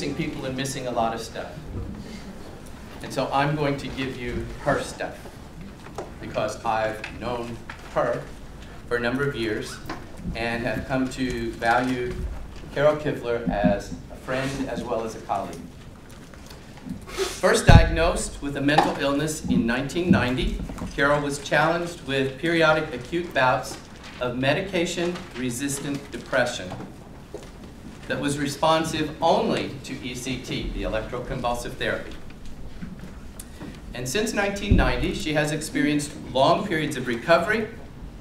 introducing people and missing a lot of stuff. And so I'm going to give you her stuff, because I've known her for a number of years and have come to value Carol Kivler as a friend as well as a colleague. First diagnosed with a mental illness in 1990, Carol was challenged with periodic acute bouts of medication-resistant depression that was responsive only to ECT, the electroconvulsive therapy. And since 1990, she has experienced long periods of recovery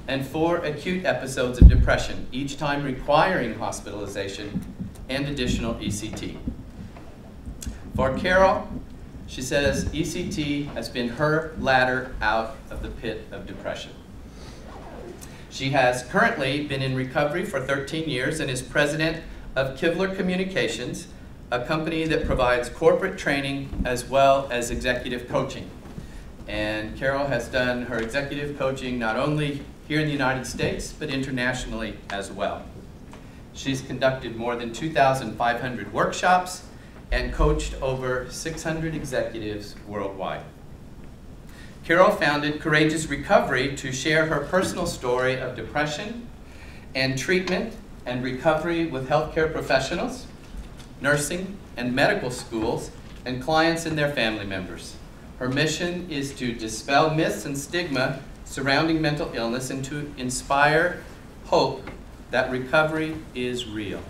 and 4 acute episodes of depression, each time requiring hospitalization and additional ECT. For Carol, she says ECT has been her ladder out of the pit of depression. She has currently been in recovery for 13 years and is president of Kivler Communications, a company that provides corporate training as well as executive coaching. And Carol has done her executive coaching not only here in the United States, but internationally as well. She's conducted more than 2,500 workshops and coached over 600 executives worldwide. Carol founded Courageous Recovery to share her personal story of depression and treatment and recovery with healthcare professionals, nursing and medical schools, and clients and their family members. Her mission is to dispel myths and stigma surrounding mental illness and to inspire hope that recovery is real.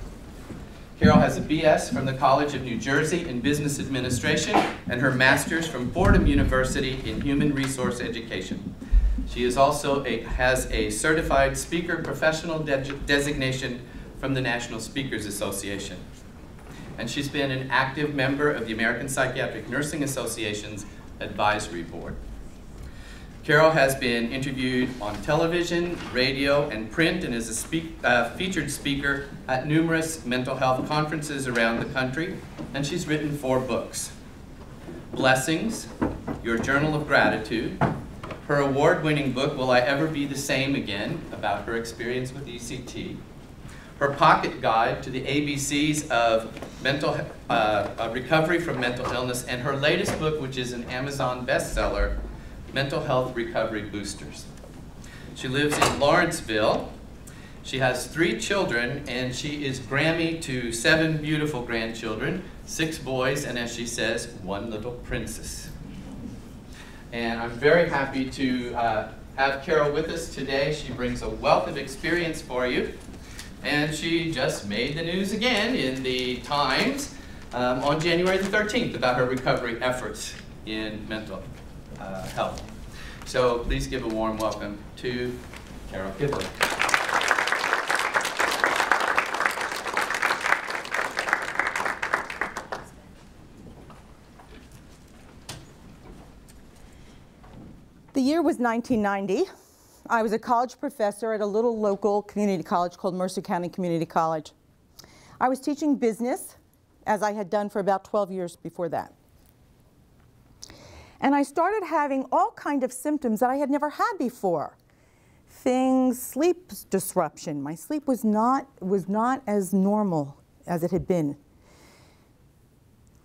Carol has a BS from the College of New Jersey in Business Administration and her master's from Fordham University in Human Resource Education. She is also has a certified speaker professional designation from the National Speakers Association. And she's been an active member of the American Psychiatric Nursing Association's Advisory Board. Carol has been interviewed on television, radio, and print, and is a featured speaker at numerous mental health conferences around the country, and she's written 4 books. Blessings, Your Journal of Gratitude, her award-winning book, Will I Ever Be the Same Again?, about her experience with ECT, her pocket guide to the ABCs of recovery from mental illness, and her latest book, which is an Amazon bestseller, Mental Health Recovery Boosters. She lives in Lawrenceville. She has 3 children, and she is Grammy to 7 beautiful grandchildren, 6 boys, and as she says, 1 little princess. And I'm very happy to have Carol with us today. She brings a wealth of experience for you, and she just made the news again in the Times on January the 13th about her recovery efforts in mental health. So please give a warm welcome to Carol Kivler. The year was 1990. I was a college professor at a little local community college called Mercer County Community College. I was teaching business, as I had done for about 12 years before that. And I started having all kinds of symptoms that I had never had before. Sleep disruption. My sleep was not as normal as it had been.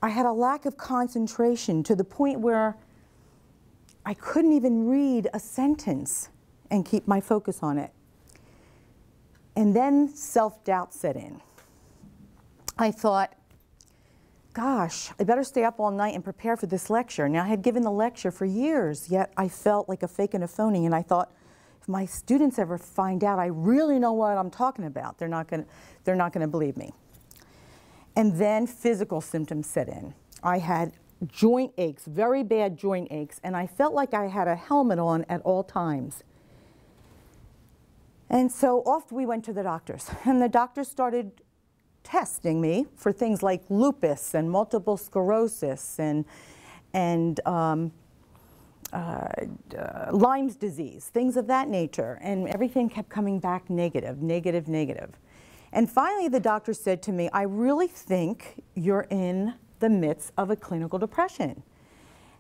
I had a lack of concentration to the point where I couldn't even read a sentence and keep my focus on it. And then self-doubt set in. I thought, gosh, I better stay up all night and prepare for this lecture. Now, I had given the lecture for years, yet I felt like a fake and a phony, and I thought, if my students ever find out I really know what I'm talking about, they're not gonna believe me. And then physical symptoms set in. I had joint aches, very bad joint aches, and I felt like I had a helmet on at all times. And so off we went to the doctors, and the doctors started testing me for things like lupus and multiple sclerosis and Lyme's disease, things of that nature, and everything kept coming back negative, negative, negative. And finally the doctor said to me, I really think you're in the midst of a clinical depression.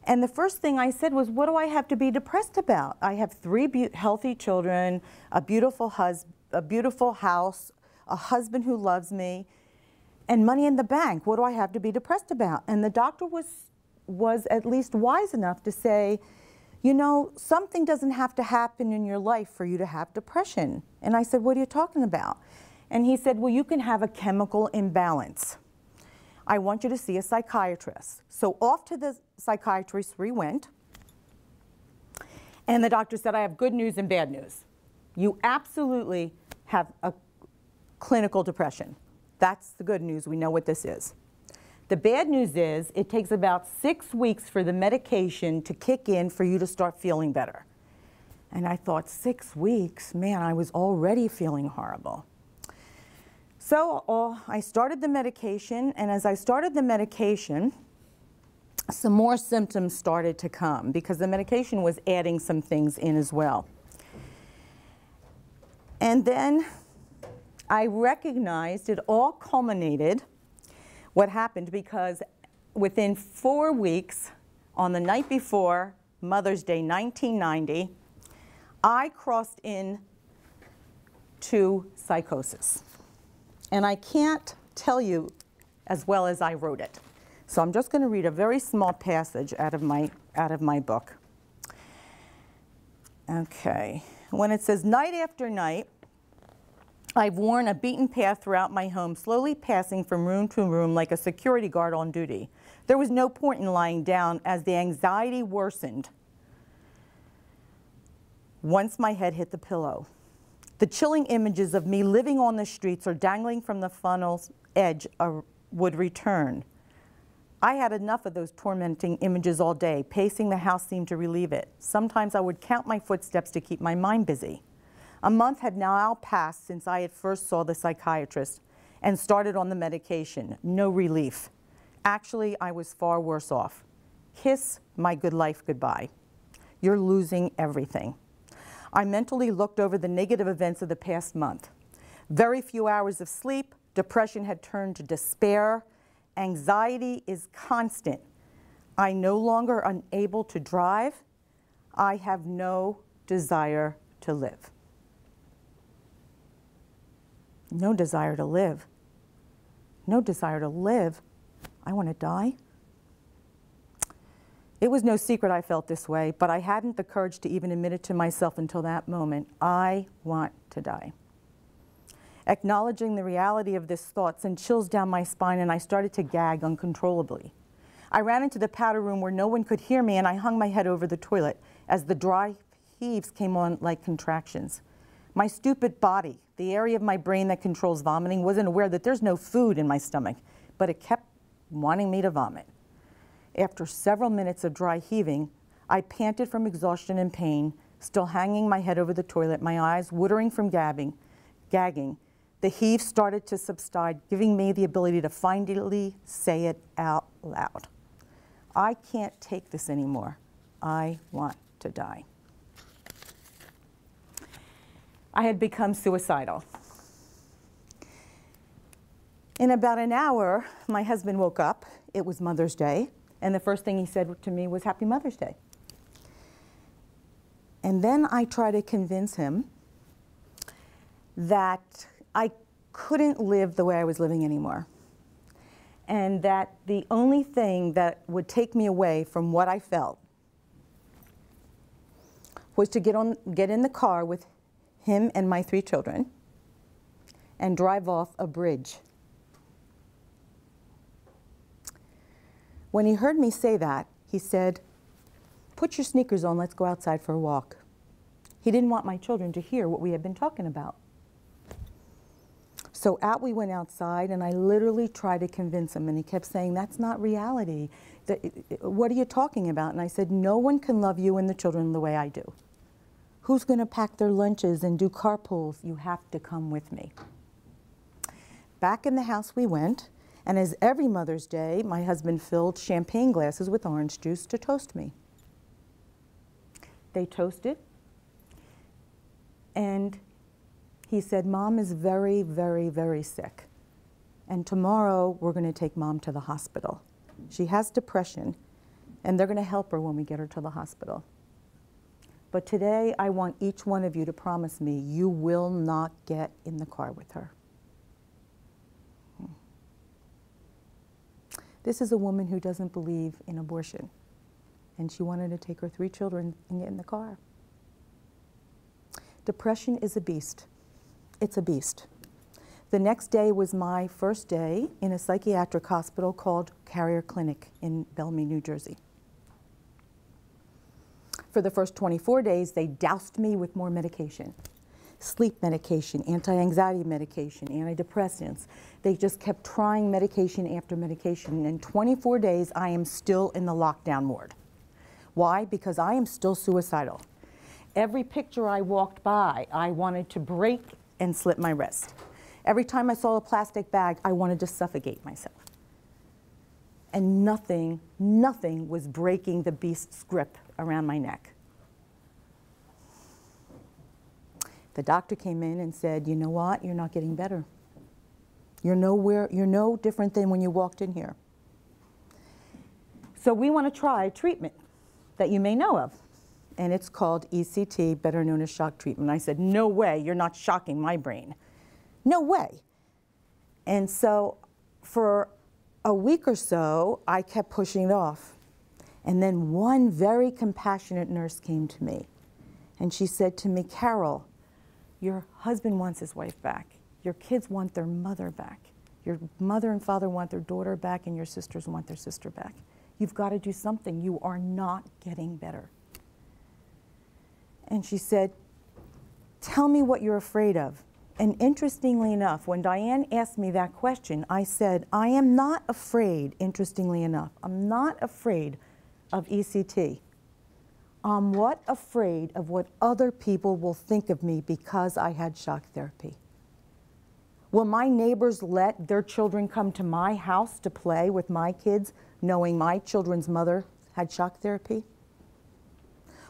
And the first thing I said was, what do I have to be depressed about? I have 3 healthy children, a beautiful house, a husband who loves me, and money in the bank. What do I have to be depressed about? And the doctor was at least wise enough to say, you know, something doesn't have to happen in your life for you to have depression. And I said, what are you talking about? And he said, well, you can have a chemical imbalance. I want you to see a psychiatrist. So off to the psychiatrist we went. And the doctor said, I have good news and bad news. You absolutely have a clinical depression. That's the good news. We know what this is. The bad news is it takes about 6 weeks for the medication to kick in for you to start feeling better. And I thought, 6 weeks? Man, I was already feeling horrible. So I started the medication, and as I started the medication, some more symptoms started to come because the medication was adding some things in as well. And then I recognized it all culminated what happened because within 4 weeks, on the night before Mother's Day 1990, I crossed in to psychosis. And I can't tell you as well as I wrote it. So I'm just going to read a very small passage out of my book. Okay. When it says, night after night, I've worn a beaten path throughout my home, slowly passing from room to room like a security guard on duty. There was no point in lying down as the anxiety worsened once my head hit the pillow. The chilling images of me living on the streets or dangling from the funnel's edge would return. I had enough of those tormenting images all day. Pacing the house seemed to relieve it. Sometimes I would count my footsteps to keep my mind busy. A month had now passed since I had first saw the psychiatrist and started on the medication. No relief. Actually, I was far worse off. Kiss my good life goodbye. You're losing everything. I mentally looked over the negative events of the past month. Very few hours of sleep, depression had turned to despair, anxiety is constant. I no longer unable to drive. I have no desire to live. No desire to live. No desire to live. I want to die. It was no secret I felt this way, but I hadn't the courage to even admit it to myself until that moment. I want to die. Acknowledging the reality of this thought sent chills down my spine, and I started to gag uncontrollably. I ran into the powder room where no one could hear me, and I hung my head over the toilet as the dry heaves came on like contractions. My stupid body, the area of my brain that controls vomiting, wasn't aware that there's no food in my stomach, but it kept wanting me to vomit. After several minutes of dry heaving, I panted from exhaustion and pain, still hanging my head over the toilet, my eyes watering from gagging. The heave started to subside, giving me the ability to finally say it out loud. I can't take this anymore. I want to die. I had become suicidal. In about an hour, my husband woke up. It was Mother's Day, and the first thing he said to me was, Happy Mother's Day. And then I tried to convince him that I couldn't live the way I was living anymore, and that the only thing that would take me away from what I felt was to get in the car with him and my 3 children and drive off a bridge. When he heard me say that, he said, put your sneakers on, let's go outside for a walk. He didn't want my children to hear what we had been talking about. So out we went outside, and I literally tried to convince him, and he kept saying, that's not reality. What are you talking about? And I said, no one can love you and the children the way I do. Who's going to pack their lunches and do carpools? You have to come with me. Back in the house we went, and as every Mother's Day, my husband filled champagne glasses with orange juice to toast me. They toasted, and he said, Mom is very, very, very sick, and tomorrow we're going to take Mom to the hospital. She has depression, and they're going to help her when we get her to the hospital. But today, I want each one of you to promise me you will not get in the car with her. This is a woman who doesn't believe in abortion. And she wanted to take her 3 children and get in the car. Depression is a beast. It's a beast. The next day was my first day in a psychiatric hospital called Carrier Clinic in Bellamy, New Jersey. For the first 24 days, they doused me with more medication. Sleep medication, anti-anxiety medication, antidepressants. They just kept trying medication after medication. And in 24 days, I am still in the lockdown ward. Why? Because I am still suicidal. Every picture I walked by, I wanted to break and slit my wrist. Every time I saw a plastic bag, I wanted to suffocate myself. And nothing was breaking the beast's grip around my neck. The doctor came in and said, you know what, you're not getting better. You're no different than when you walked in here. So we want to try a treatment that you may know of. And it's called ECT, better known as shock treatment. I said, no way, you're not shocking my brain. No way. And so for a week or so, I kept pushing it off. And then one very compassionate nurse came to me. And she said to me, Carol, your husband wants his wife back. Your kids want their mother back. Your mother and father want their daughter back, and your sisters want their sister back. You've got to do something. You are not getting better. And she said, tell me what you're afraid of. And interestingly enough, when Diane asked me that question, I said, I am not afraid, interestingly enough, I'm not afraid of ECT. I'm afraid of what other people will think of me because I had shock therapy. Will my neighbors let their children come to my house to play with my kids, knowing my children's mother had shock therapy?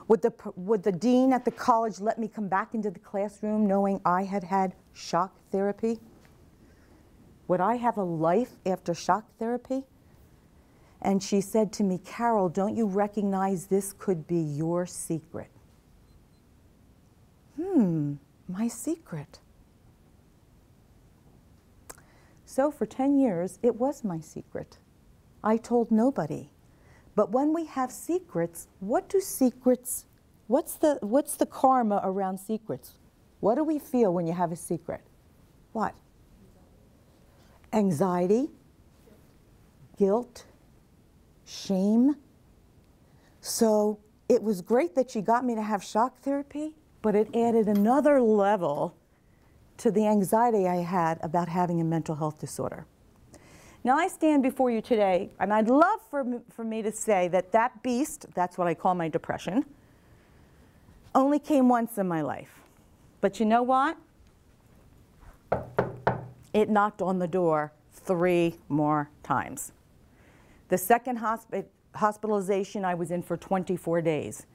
Would the dean at the college let me come back into the classroom knowing I had had shock therapy? Would I have a life after shock therapy? And she said to me, Carol, don't you recognize this could be your secret? My secret. So for 10 years, it was my secret. I told nobody. But when we have secrets, what's the karma around secrets? What do we feel when you have a secret? What? Anxiety, guilt, shame. So it was great that she got me to have shock therapy, but it added another level to the anxiety I had about having a mental health disorder. Now I stand before you today, and I'd love for me to say that that beast, that's what I call my depression, only came once in my life. But you know what? It knocked on the door 3 more times. The second hospitalization I was in for 24 days.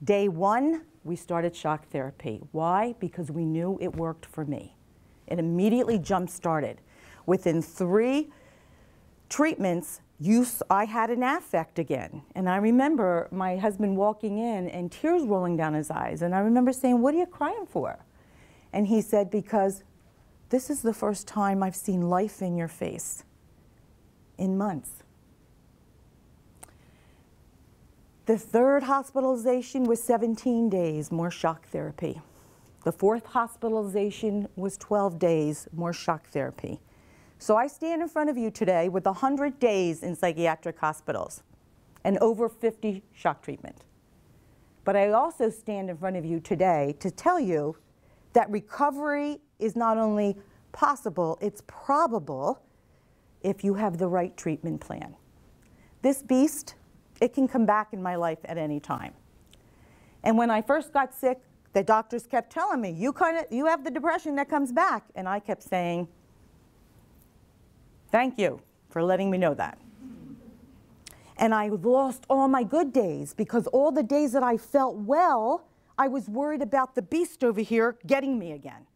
Day 1, we started shock therapy. Why? Because we knew it worked for me. It immediately jump-started. Within 3 treatments, I had an affect again. And I remember my husband walking in and tears rolling down his eyes. And I remember saying, what are you crying for? And he said, because this is the first time I've seen life in your face in months. The 3rd hospitalization was 17 days, more shock therapy. The 4th hospitalization was 12 days, more shock therapy. So I stand in front of you today with 100 days in psychiatric hospitals and over 50 shock treatment. But I also stand in front of you today to tell you that recovery is not only possible, it's probable if you have the right treatment plan. This beast, it can come back in my life at any time. And when I first got sick, the doctors kept telling me, you have the depression that comes back. And I kept saying, thank you for letting me know that. And I lost all my good days because all the days that I felt well, I was worried about the beast over here getting me again.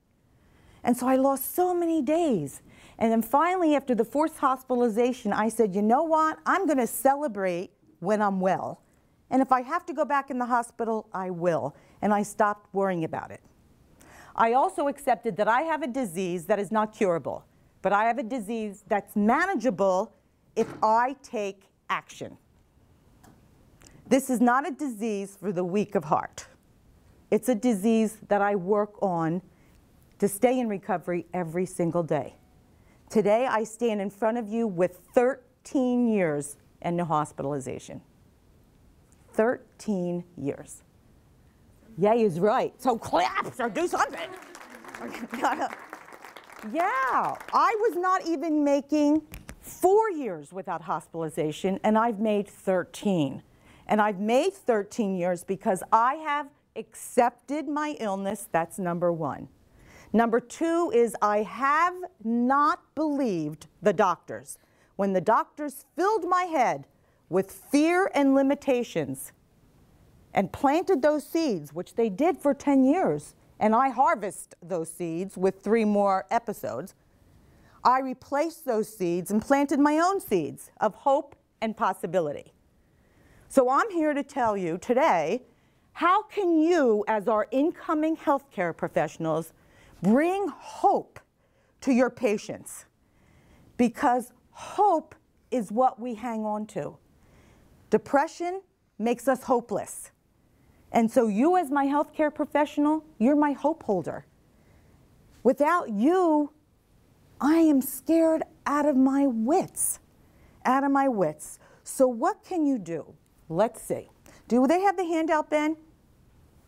And so I lost so many days. And then finally, after the 4th hospitalization, I said, you know what? I'm going to celebrate when I'm well. And if I have to go back in the hospital, I will. And I stopped worrying about it. I also accepted that I have a disease that is not curable, but I have a disease that's manageable if I take action. This is not a disease for the weak of heart. It's a disease that I work on to stay in recovery every single day. Today, I stand in front of you with 13 years in the hospitalization. 13 years. Yay is right. So clap or do something. Yeah, I was not even making 4 years without hospitalization, and I've made 13. And I've made 13 years because I have accepted my illness. That's number one. Number two is I have not believed the doctors. When the doctors filled my head with fear and limitations and planted those seeds, which they did for 10 years, and I harvest those seeds with 3 more episodes, I replaced those seeds and planted my own seeds of hope and possibility. So I'm here to tell you today, how can you, as our incoming healthcare professionals, bring hope to your patients? Because hope is what we hang on to. Depression makes us hopeless. And so you, as my healthcare professional, you're my hope holder. Without you, I am scared out of my wits. Out of my wits. So what can you do? Let's see. Do they have the handout, Ben?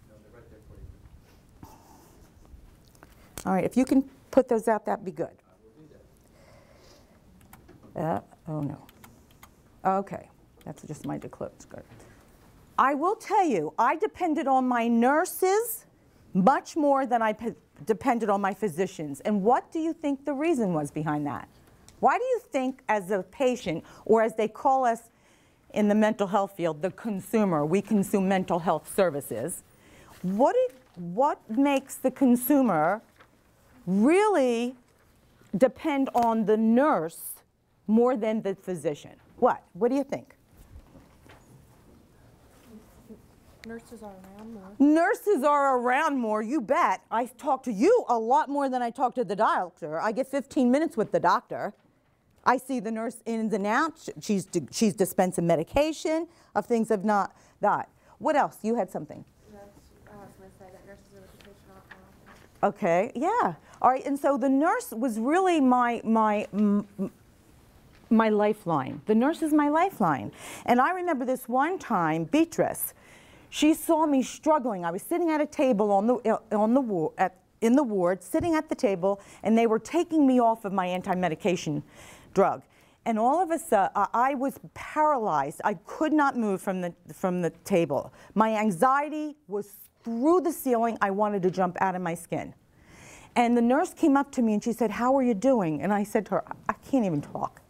No, they're right there for you. All right, if you can put those out, that'd be good. I will do that. Oh no. Okay, that's just my declothes. Good. I will tell you, I depended on my nurses much more than I depended on my physicians. And what do you think the reason was behind that? Why do you think, as a patient, or as they call us in the mental health field, the consumer, we consume mental health services, what makes the consumer really depend on the nurse more than the physician? What? What do you think? Nurses are around more. Nurses are around more, you bet. I talk to you a lot more than I talk to the doctor. I get 15 minutes with the doctor. I see the nurse ins and outs. She's dispensing medication of things I've not got. What else? You had something. That's, I was going to say that nurses are with the patient often. Okay, yeah. All right, and so the nurse was really my lifeline. The nurse is my lifeline. And I remember this one time, Beatrice, she saw me struggling. I was sitting at a table in the ward, sitting at the table, and they were taking me off of my anti-medication drug. And all of a sudden, I was paralyzed. I could not move from the table. My anxiety was through the ceiling. I wanted to jump out of my skin. And the nurse came up to me and she said, "How are you doing?" And I said to her, "I can't even talk."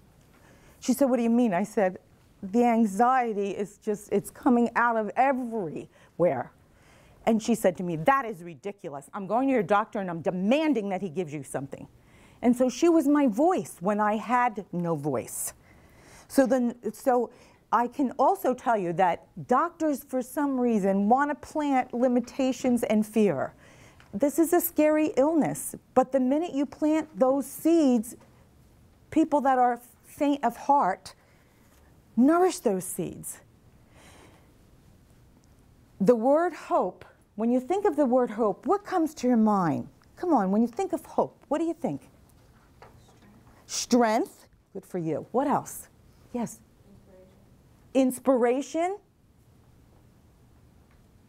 She said, "What do you mean?" I said, "The anxiety is just, it's coming out of everywhere." And she said to me, "That is ridiculous. I'm going to your doctor and I'm demanding that he gives you something." And so she was my voice when I had no voice. So I can also tell you that doctors, for some reason, want to plant limitations and fear. This is a scary illness, but the minute you plant those seeds, people that are faint of heart nourish those seeds. The word hope, when you think of the word hope, what comes to your mind? Come on, when you think of hope, what do you think? Strength. Good for you. What else? Yes? Inspiration.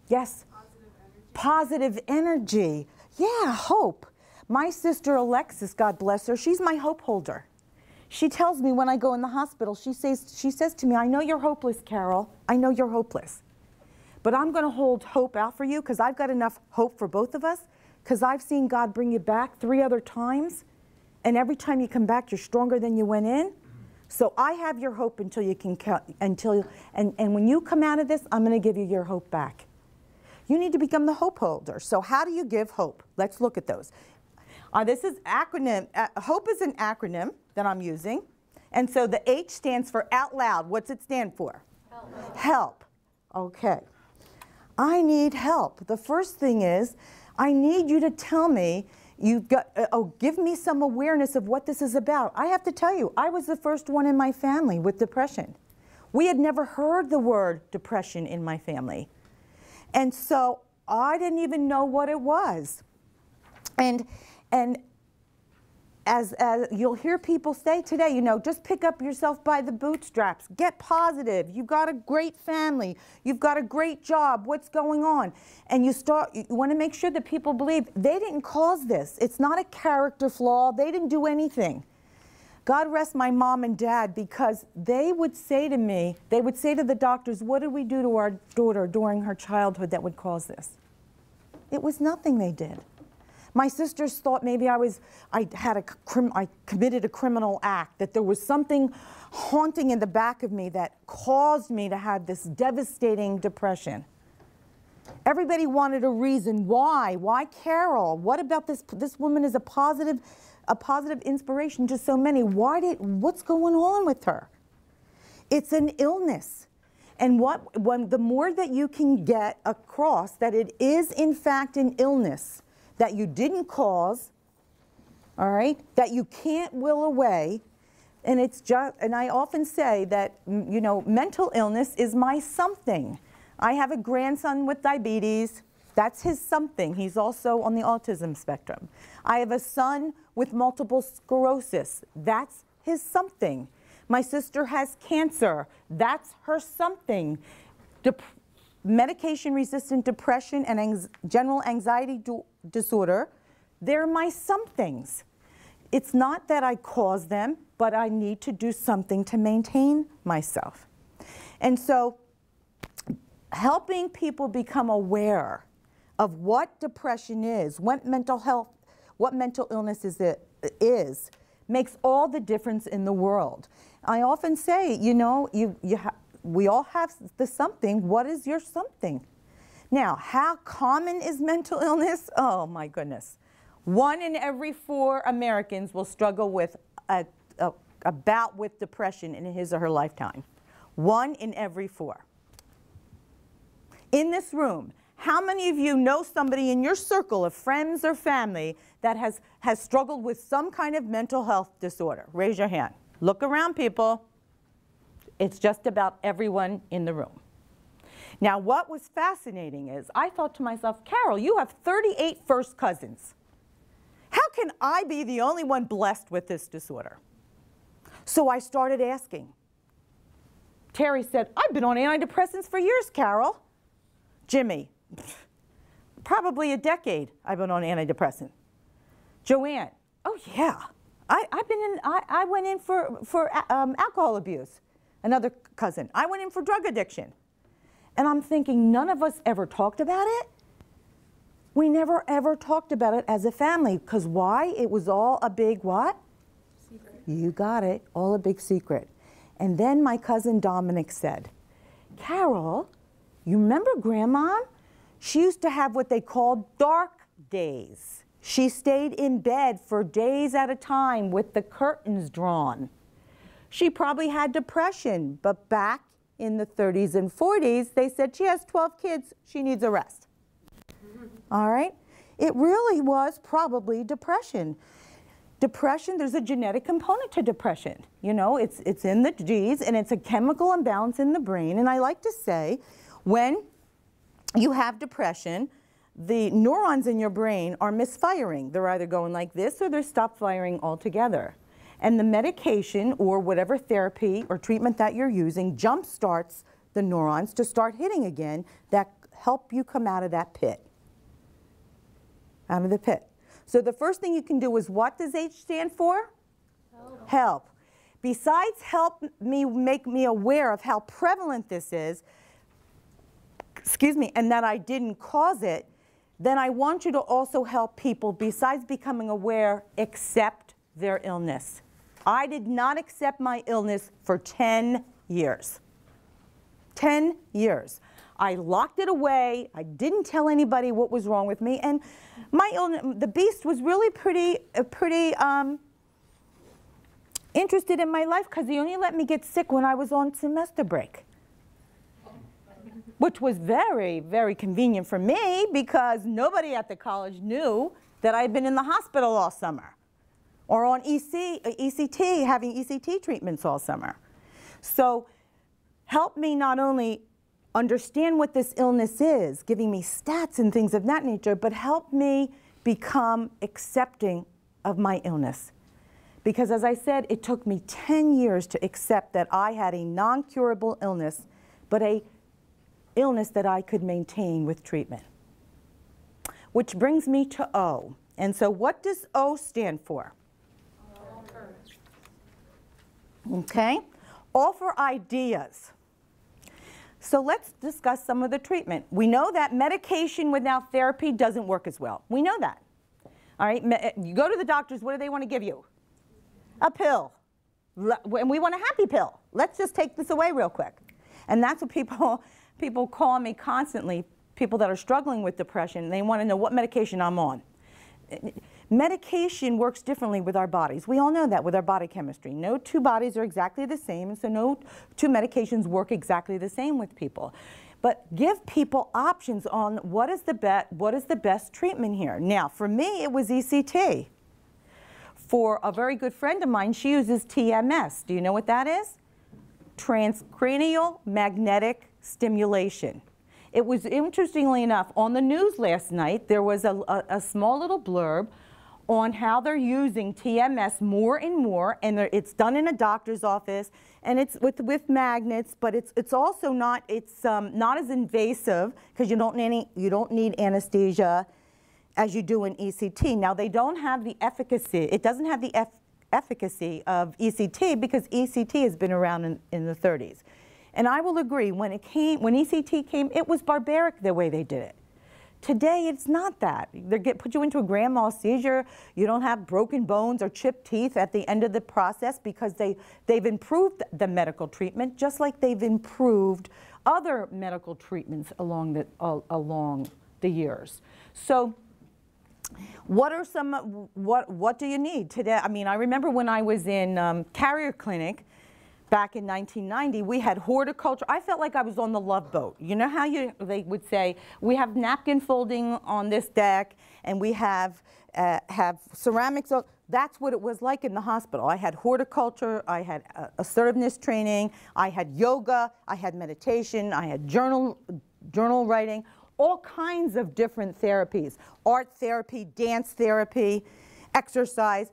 Yes? Positive energy. Yeah, hope. My sister Alexis, God bless her, she's my hope holder. She tells me when I go in the hospital, she says to me, "I know you're hopeless, Carol. I know you're hopeless. But I'm going to hold hope out for you because I've got enough hope for both of us, because I've seen God bring you back 3 other times, and every time you come back, you're stronger than you went in. So I have your hope until you can and when you come out of this, I'm going to give you your hope back." You need to become the hope holder. So how do you give hope? Let's look at those. This is acronym. HOPE is an acronym that I'm using. And so the H stands for out loud. What's it stand for? Help. Help. Okay. I need help. The first thing is, I need you to tell me, You've got, oh, give me some awareness of what this is about. I have to tell you, I was the first one in my family with depression. We had never heard the word depression in my family. And so I didn't even know what it was. And as you'll hear people say today, you know, just pick up yourself by the bootstraps. Get positive. You've got a great family. You've got a great job. What's going on? And you want to make sure that people believe they didn't cause this. It's not a character flaw. They didn't do anything. God rest my mom and dad, because they would say to me, they would say to the doctors, what did we do to our daughter during her childhood that would cause this? It was nothing they did. My sisters thought maybe I committed a criminal act, that there was something haunting in the back of me that caused me to have this devastating depression. Everybody wanted a reason why. Why Carol? What about this? This woman is a positive inspiration to so many. What's going on with her? It's an illness. And the more that you can get across that it is in fact an illness that you didn't cause, all right, that you can't will away, and I often say that, you know, mental illness is my something. I have a grandson with diabetes. That's his something. He's also on the autism spectrum. I have a son with multiple sclerosis. That's his something. My sister has cancer. That's her something. Medication-resistant depression and general anxiety disorder, they're my somethings. It's not that I cause them, but I need to do something to maintain myself. And so helping people become aware of what depression is, what mental illness is, makes all the difference in the world. I often say, you know, we all have the something. What is your something? Now, how common is mental illness? Oh my goodness. 1 in every 4 Americans will struggle with a bout with depression in his or her lifetime. 1 in every 4. In this room, how many of you know somebody in your circle of friends or family that has struggled with some kind of mental health disorder? Raise your hand. Look around, people. It's just about everyone in the room. Now, what was fascinating is I thought to myself, Carol, you have 38 first cousins. How can I be the only one blessed with this disorder? So I started asking. Terry said, I've been on antidepressants for years, Carol. Jimmy, probably a decade I've been on antidepressant. Joanne, oh yeah, I went in for alcohol abuse. Another cousin, I went in for drug addiction. And I'm thinking, none of us ever talked about it? We never ever talked about it as a family, because why? It was all a big what? Secret. You got it, all a big secret. And then my cousin Dominic said, Carol, you remember Grandma? She used to have what they called dark days. She stayed in bed for days at a time with the curtains drawn. She probably had depression, but back in the 30s and 40s, they said she has 12 kids, she needs a rest. All right? It really was probably depression. Depression, there's a genetic component to depression. You know, it's in the genes, and it's a chemical imbalance in the brain. And I like to say, when you have depression, the neurons in your brain are misfiring. They're either going like this or they're stop firing altogether. And the medication or whatever therapy or treatment that you're using jump starts the neurons to start hitting again that help you come out of that pit. Out of the pit. So the first thing you can do is, what does H stand for? Help. Help. Besides make me aware of how prevalent this is, excuse me, and that I didn't cause it, then I want you to also help people, besides becoming aware, accept their illness. I did not accept my illness for 10 years. 10 years. I locked it away. I didn't tell anybody what was wrong with me. And my illness, the beast was really pretty interested in my life, because he only let me get sick when I was on semester break. Which was very, very convenient for me, because nobody at the college knew that I'd been in the hospital all summer, or on ECT, having ECT treatments all summer. So help me not only understand what this illness is, giving me stats and things of that nature, but help me become accepting of my illness. Because as I said, it took me 10 years to accept that I had a non-curable illness, but a illness that I could maintain with treatment. Which brings me to O. And so what does O stand for? Okay, offer ideas. So let's discuss some of the treatment. We know that medication without therapy doesn't work as well. We know that. All right, you go to the doctors, what do they want to give you? A pill. And we want a happy pill. Let's just take this away real quick. And that's what people call me constantly, people that are struggling with depression. They want to know what medication I'm on. Medication works differently with our bodies. We all know that with our body chemistry. No two bodies are exactly the same, and so no two medications work exactly the same with people. But give people options on what is the best treatment here. Now, for me, it was ECT. For a very good friend of mine, she uses TMS. Do you know what that is? Transcranial magnetic stimulation. It was, interestingly enough, on the news last night, there was a small little blurb on how they're using TMS more and more, and it's done in a doctor's office, and it's with magnets, but it's also not, not as invasive, because you don't need anesthesia as you do in ECT. Now, they don't have the efficacy, it doesn't have the efficacy of ECT, because ECT has been around in the 30s. And I will agree, when ECT came, it was barbaric the way they did it. Today, it's not that. They put you into a grand mal seizure. You don't have broken bones or chipped teeth at the end of the process, because they've improved the medical treatment, just like they've improved other medical treatments along the years. So what are what do you need today? I mean, I remember when I was in Carrier Clinic, back in 1990, we had horticulture. I felt like I was on the Love Boat. You know how they would say, we have napkin folding on this deck, and we have ceramics. That's what it was like in the hospital. I had horticulture, I had assertiveness training, I had yoga, I had meditation, I had journal writing, all kinds of different therapies, art therapy, dance therapy, exercise.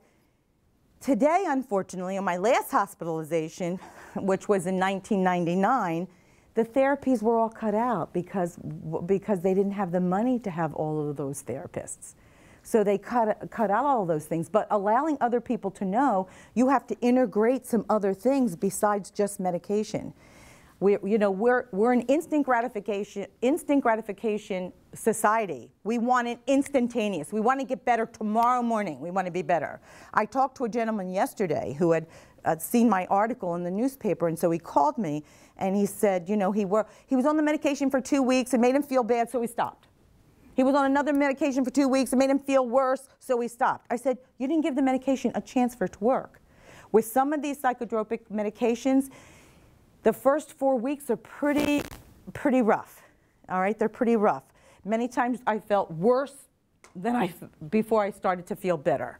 Today, unfortunately, on my last hospitalization, which was in 1999, the therapies were all cut out because they didn't have the money to have all of those therapists. So they cut out all of those things. But allowing other people to know, you have to integrate some other things besides just medication. We're an instant gratification society. We want it instantaneous. We want to get better tomorrow morning. We want to be better. I talked to a gentleman yesterday who had seen my article in the newspaper, and so he called me and he said, he was on the medication for 2 weeks. It made him feel bad, so he stopped. He was on another medication for 2 weeks. It made him feel worse, so he stopped. I said, you didn't give the medication a chance for it to work. With some of these psychotropic medications, the first 4 weeks are pretty rough, all right? They're pretty rough. Many times I felt worse than before I started to feel better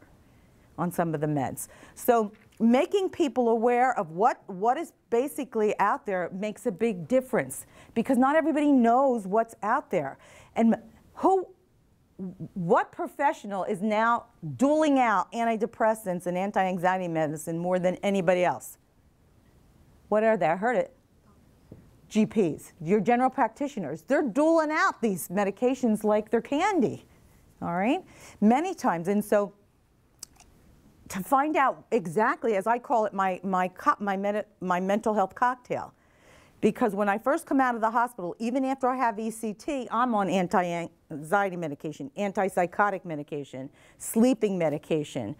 on some of the meds. So making people aware of what is basically out there makes a big difference, because not everybody knows what's out there. And what professional is now doling out antidepressants and anti-anxiety medicine more than anybody else? What are they? I heard it. GPs, your general practitioners. They're doling out these medications like they're candy, all right? Many times. And so to find out exactly, as I call it, my mental health cocktail. Because when I first come out of the hospital, even after I have ECT, I'm on anti-anxiety medication, antipsychotic medication, sleeping medication,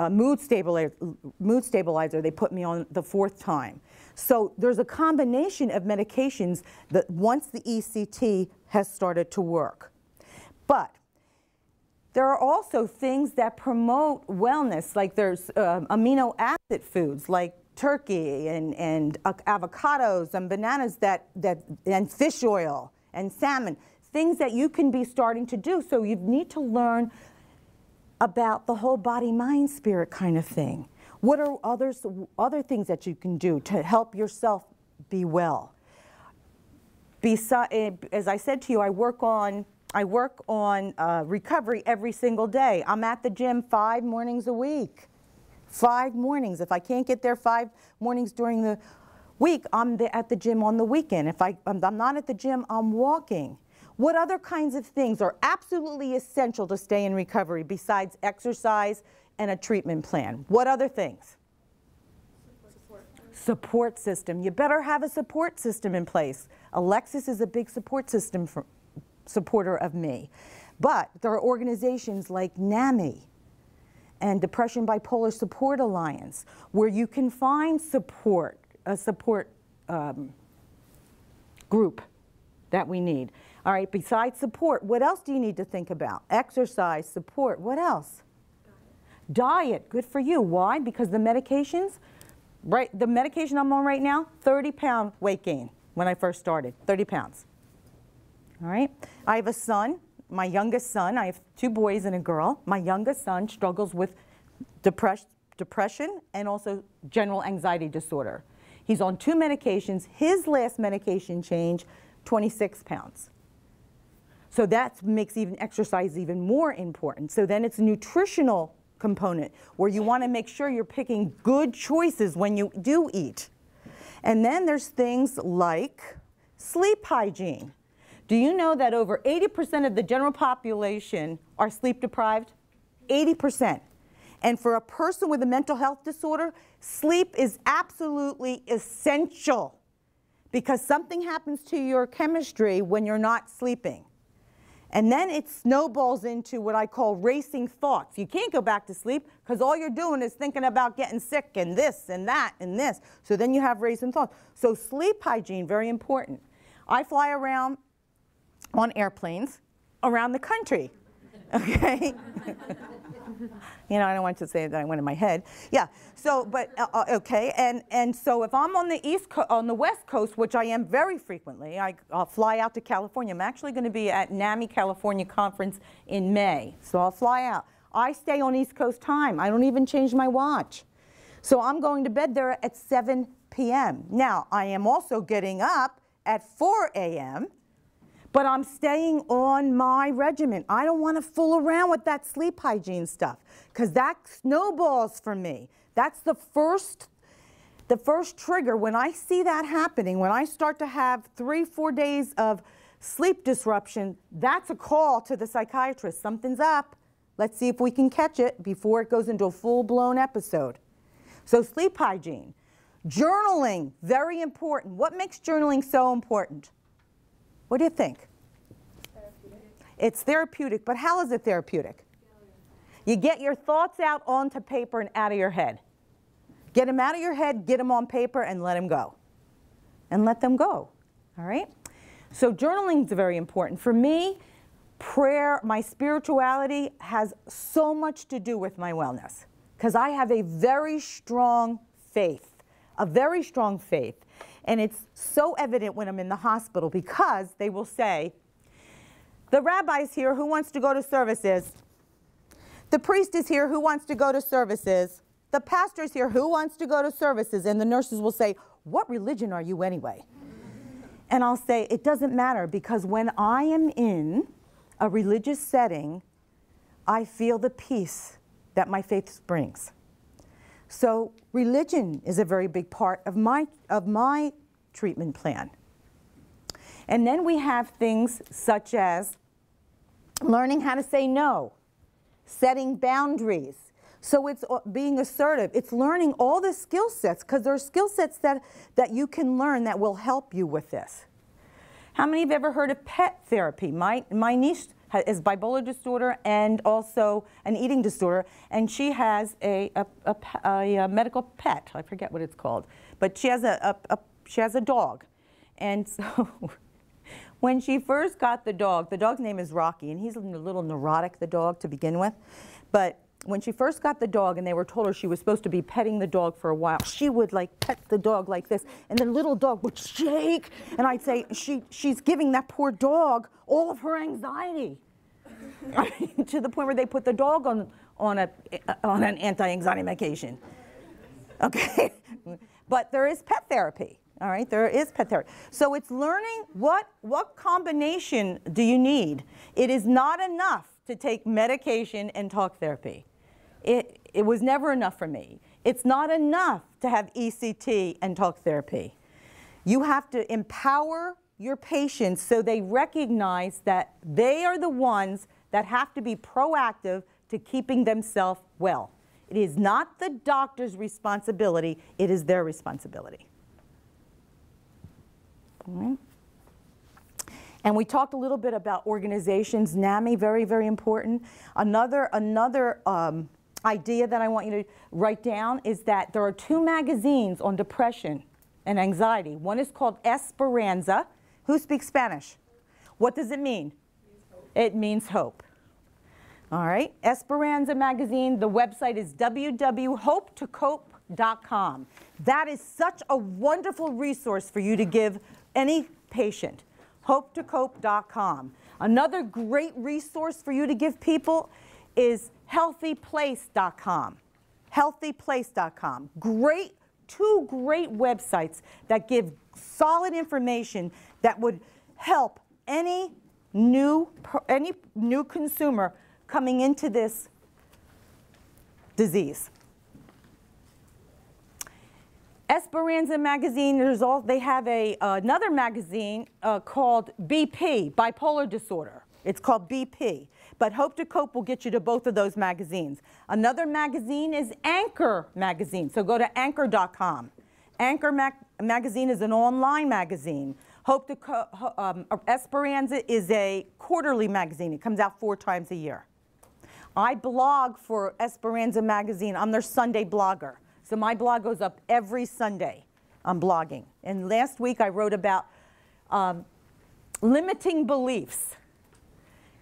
mood stabilizer, they put me on the 4th time. So there's a combination of medications that once the ECT has started to work. But there are also things that promote wellness, like there's amino acid foods like turkey and avocados and bananas and fish oil and salmon, things that you can be starting to do. So you need to learn about the whole body, mind, spirit kind of thing. What are other things that you can do to help yourself be well? As I said to you, I work on recovery every single day. I'm at the gym 5 mornings a week. 5 mornings. If I can't get there 5 mornings during the week, I'm at the gym on the weekend. If I'm not at the gym, I'm walking. What other kinds of things are absolutely essential to stay in recovery besides exercise and a treatment plan? What other things? Support system. You better have a support system in place. Alexis is a big support system supporter of me. But there are organizations like NAMI and Depression Bipolar Support Alliance where you can find support, a support group that we need. All right, besides support, what else do you need to think about? Exercise, support, what else? Diet, good for you. Why? Because the medications, right, the medication I'm on right now, 30-pound weight gain when I first started, 30 pounds. All right, I have a son, my youngest son, I have 2 boys and a girl. My youngest son struggles with depression and also general anxiety disorder. He's on 2 medications. His last medication change, 26 pounds. So that makes even exercise even more important. So then it's a nutritional component where you want to make sure you're picking good choices when you do eat. And then there's things like sleep hygiene. Do you know that over 80% of the general population are sleep deprived? 80%. And for a person with a mental health disorder, sleep is absolutely essential because something happens to your chemistry when you're not sleeping. And then it snowballs into what I call racing thoughts. You can't go back to sleep because all you're doing is thinking about getting sick and this and that and this. So then you have racing thoughts. So sleep hygiene, very important. I fly around on airplanes around the country, okay? You know, I don't want to say that I went in my head. Yeah, so, but, okay, and so if I'm on the West Coast, which I am very frequently, I'll fly out to California. I'm actually going to be at NAMI California Conference in May, so I'll fly out. I stay on East Coast time. I don't even change my watch. So I'm going to bed there at 7 p.m. Now, I am also getting up at 4 a.m., but I'm staying on my regimen. I don't want to fool around with that sleep hygiene stuff because that snowballs for me. That's the first trigger. When I see that happening, when I start to have 3-4 days of sleep disruption, that's a call to the psychiatrist. Something's up. Let's see if we can catch it before it goes into a full-blown episode. So sleep hygiene. Journaling, very important. What makes journaling so important? What do you think? Therapeutic. It's therapeutic, but how is it therapeutic? You get your thoughts out onto paper and out of your head. Get them out of your head, get them on paper, and let them go. And let them go, all right? So journaling is very important. For me, prayer, my spirituality has so much to do with my wellness because I have a very strong faith, And it's so evident when I'm in the hospital because they will say, the rabbi's here, who wants to go to services? The priest is here, who wants to go to services? The pastor's here, who wants to go to services? And the nurses will say, what religion are you anyway? And I'll say, it doesn't matter because when I am in a religious setting, I feel the peace that my faith brings. So religion is a very big part of my treatment plan. And then we have things such as learning how to say no, setting boundaries. So it's being assertive. It's learning all the skill sets because there are skill sets that you can learn that will help you with this. How many have ever heard of pet therapy? My niece is bipolar disorder and also an eating disorder, and she has a medical pet. I forget what it's called, but she has a dog, and so when she first got the dog's name is Rocky, and he's a little neurotic, the dog, to begin with. But when she first got the dog and they were told her she was supposed to be petting the dog for a while, she would like pet the dog like this, and the little dog would shake, and I'd say, she's giving that poor dog all of her anxiety. To the point where they put the dog on an anti-anxiety medication. Okay, but there is pet therapy. All right, there is pet therapy. So it's learning what combination do you need. It is not enough to take medication and talk therapy. It was never enough for me. It's not enough to have ECT and talk therapy. You have to empower your patients so they recognize that they are the ones that have to be proactive to keeping themselves well. It is not the doctor's responsibility, it is their responsibility. All right. And we talked a little bit about organizations. NAMI, very, very important. Another idea that I want you to write down is that there are 2 magazines on depression and anxiety. One is called Esperanza. Who speaks Spanish? What does it mean? It means hope. All right. Esperanza magazine, the website is www.hopetocope.com. That is such a wonderful resource for you to give any patient. HopeToCope.com. Another great resource for you to give people is HealthyPlace.com. HealthyPlace.com. Two great websites that give solid information that would help any new consumer coming into this disease. Esperanza magazine, they have another magazine called BP, bipolar disorder. It's called BP. But Hope to Cope will get you to both of those magazines. Another magazine is Anchor magazine. So go to anchor.com. Anchor magazine is an online magazine. Esperanza is a quarterly magazine. It comes out 4 times a year. I blog for Esperanza magazine. I'm their Sunday blogger. So my blog goes up every Sunday. I'm blogging. And last week I wrote about limiting beliefs.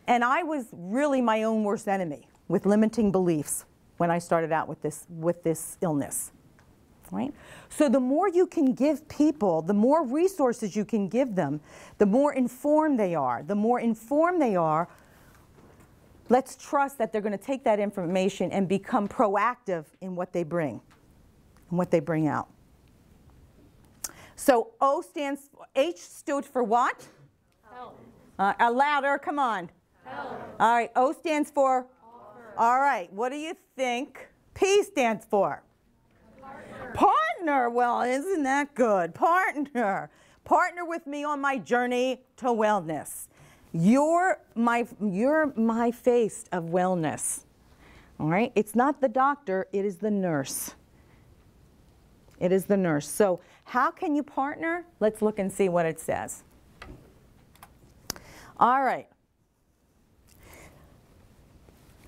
And I was really my own worst enemy with limiting beliefs when I started out with this illness. Right? So the more you can give people, the more resources you can give them, the more informed they are. The more informed they are, let's trust that they're going to take that information and become proactive in what they bring and what they bring out. So H stood for what? Help. Louder, come on. Help. All right, O stands for? Offer. All right, what do you think P stands for? Partner. Partner. Well, isn't that good? Partner. Partner with me on my journey to wellness. You're my face of wellness. All right? It's not the doctor, it is the nurse. It is the nurse. So how can you partner? Let's look and see what it says. All right.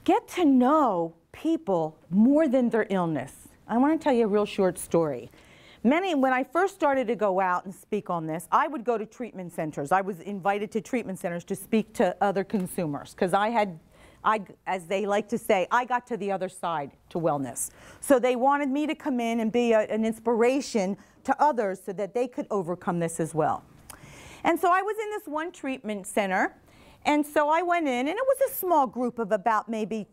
Get to know people more than their illness. I want to tell you a real short story. When I first started to go out and speak on this, I would go to treatment centers. I was invited to treatment centers to speak to other consumers because as they like to say, I got to the other side to wellness. So they wanted me to come in and be an inspiration to others so that they could overcome this as well. And so I was in this one treatment center, and so I went in, and it was a small group of about maybe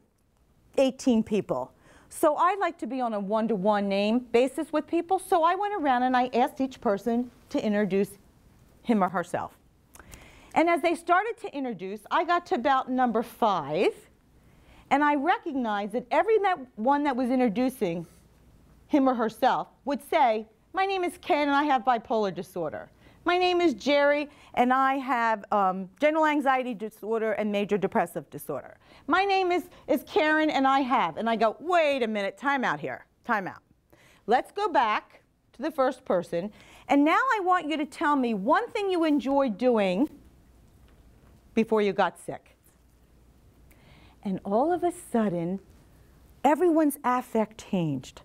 18 people. So I like to be on a one-to-one name basis with people, so I went around and I asked each person to introduce him or herself. And as they started to introduce, I got to about number 5, and I recognized that everyone that was introducing him or herself would say, my name is Ken and I have bipolar disorder. My name is Jerry and I have general anxiety disorder and major depressive disorder. My name is Karen and I have, and I go, wait a minute, time out here, time out. Let's go back to the first person, and now I want you to tell me one thing you enjoyed doing before you got sick. And all of a sudden, everyone's affect changed.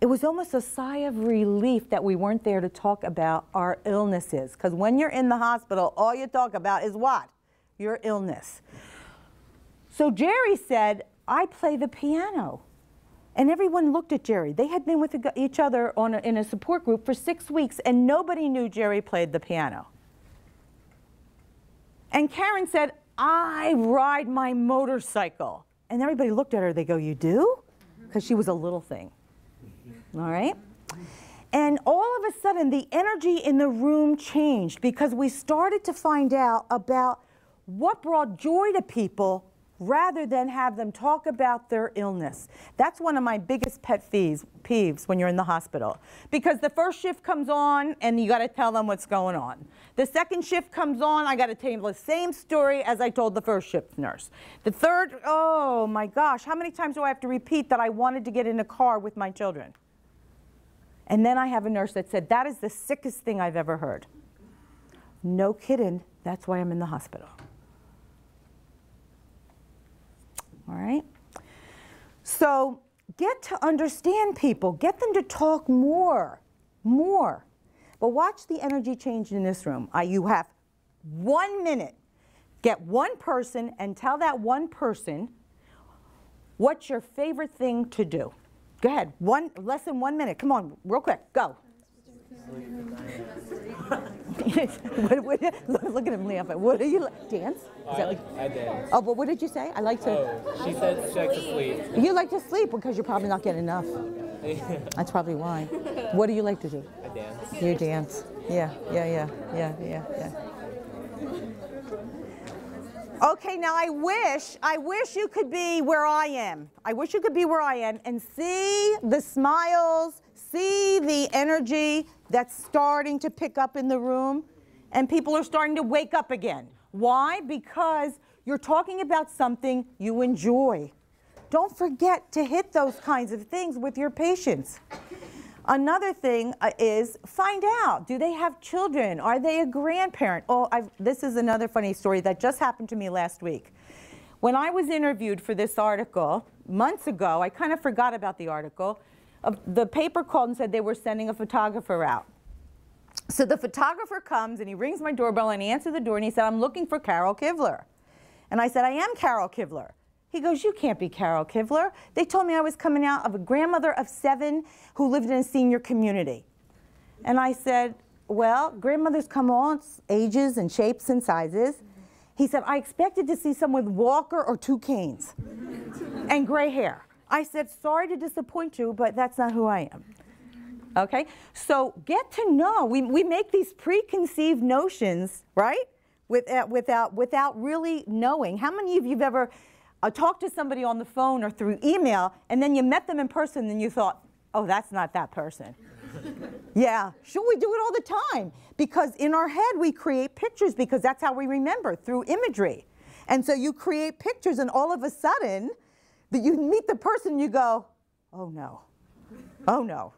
It was almost a sigh of relief that we weren't there to talk about our illnesses. Because when you're in the hospital, all you talk about is what? Your illness. So Jerry said, I play the piano. And everyone looked at Jerry. They had been with each other in a support group for 6 weeks, and nobody knew Jerry played the piano. And Karen said, I ride my motorcycle. And everybody looked at her. They go, you do? Because she was a little thing. All right? And all of a sudden, the energy in the room changed because we started to find out about what brought joy to people rather than have them talk about their illness. That's one of my biggest pet peeves when you're in the hospital. Because the first shift comes on and you got to tell them what's going on. The second shift comes on, I got to tell you the same story as I told the first shift nurse. The third, oh my gosh, how many times do I have to repeat that I wanted to get in a car with my children? And then I have a nurse that said, that is the sickest thing I've ever heard. No kidding, that's why I'm in the hospital. All right? So get to understand people. Get them to talk more. But watch the energy change in this room. You have 1 minute. Get one person and tell that one person what's your favorite thing to do. Go ahead. Less than 1 minute. Come on, real quick. Go. Look at him laughing. What do you like? Dance? I dance. Oh, but what did you say? I like to. Oh, she said she likes to sleep. You like to sleep because you're probably not getting enough. That's probably why. What do you like to do? I dance. You dance. Yeah. Okay, now I wish you could be where I am. I wish you could be where I am and see the smiles, see the energy that's starting to pick up in the room, and people are starting to wake up again. Why? Because you're talking about something you enjoy. Don't forget to hit those kinds of things with your patients. Another thing is find out, do they have children? Are they a grandparent? Oh, this is another funny story that just happened to me last week. When I was interviewed for this article months ago, I kind of forgot about the article. The paper called and said they were sending a photographer out. So the photographer comes and he rings my doorbell and he answered the door and he said, I'm looking for Carol Kivler. And I said, I am Carol Kivler. He goes, you can't be Carol Kivler. They told me I was coming out of a grandmother of 7 who lived in a senior community. And I said, well, grandmothers come all ages and shapes and sizes. He said, I expected to see someone with Walker or 2 canes and gray hair. I said, sorry to disappoint you, but that's not who I am. Okay? So get to know. We make these preconceived notions, right? Without really knowing. How many of you have ever talked to somebody on the phone or through email, and then you met them in person and you thought, oh, that's not that person. Yeah, sure, we do it all the time. Because in our head we create pictures because that's how we remember, through imagery. And so you create pictures and all of a sudden, you meet the person and you go, oh no,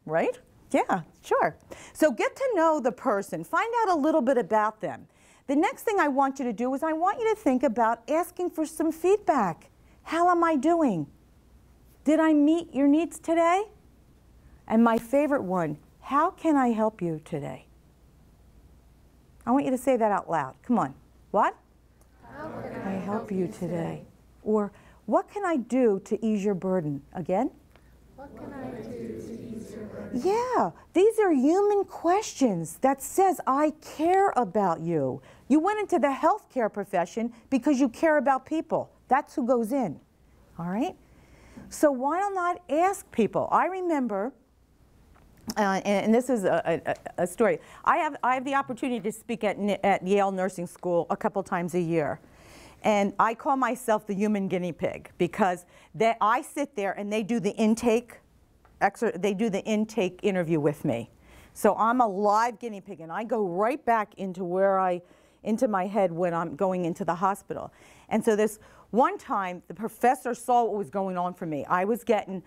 right? Yeah, sure. So get to know the person, find out a little bit about them. The next thing I want you to do is I want you to think about asking for some feedback. How am I doing? Did I meet your needs today? And my favorite one, how can I help you today? I want you to say that out loud. Come on. What? How can I help you today? Or what can I do to ease your burden? Again? What can I do to ease your burden? Yeah, these are human questions that says, I care about you. You went into the healthcare profession because you care about people. That's who goes in, all right? So why not ask people? I remember, and this is a story. I have the opportunity to speak at Yale Nursing School a couple times a year. And I call myself the human guinea pig because I sit there and they do the intake interview with me. So I'm a live guinea pig and I go right back into into my head when I'm going into the hospital. And so this one time the professor saw what was going on for me. I was starting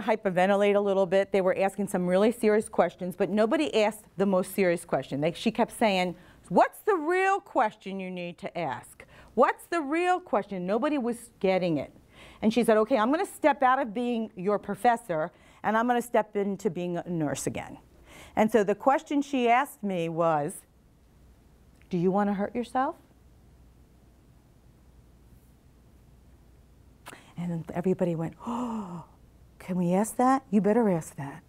to hyperventilate a little bit. They were asking some really serious questions, but nobody asked the most serious question. She kept saying, what's the real question you need to ask? What's the real question? Nobody was getting it. And she said, okay, I'm going to step out of being your professor and I'm going to step into being a nurse again. And so the question she asked me was, do you want to hurt yourself? And then everybody went, oh, can we ask that? You better ask that.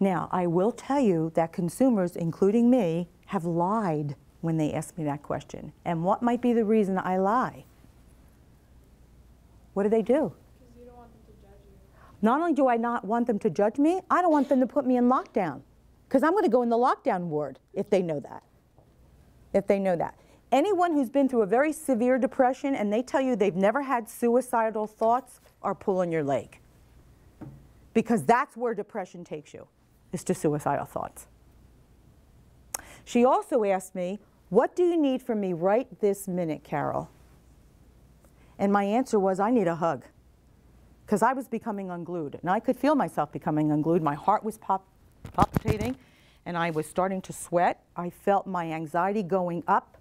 Now, I will tell you that consumers, including me, have lied when they ask me that question. And what might be the reason I lie? What do they do? Because you don't want them to judge you. Not only do I not want them to judge me, I don't want them to put me in lockdown. Because I'm going to go in the lockdown ward if they know that. If they know that. Anyone who's been through a very severe depression and they tell you they've never had suicidal thoughts are pulling your leg. Because that's where depression takes you, is to suicidal thoughts. She also asked me, what do you need from me right this minute, Carol? And my answer was, I need a hug. Because I was becoming unglued. And I could feel myself becoming unglued. My heart was palpitating, and I was starting to sweat. I felt my anxiety going up.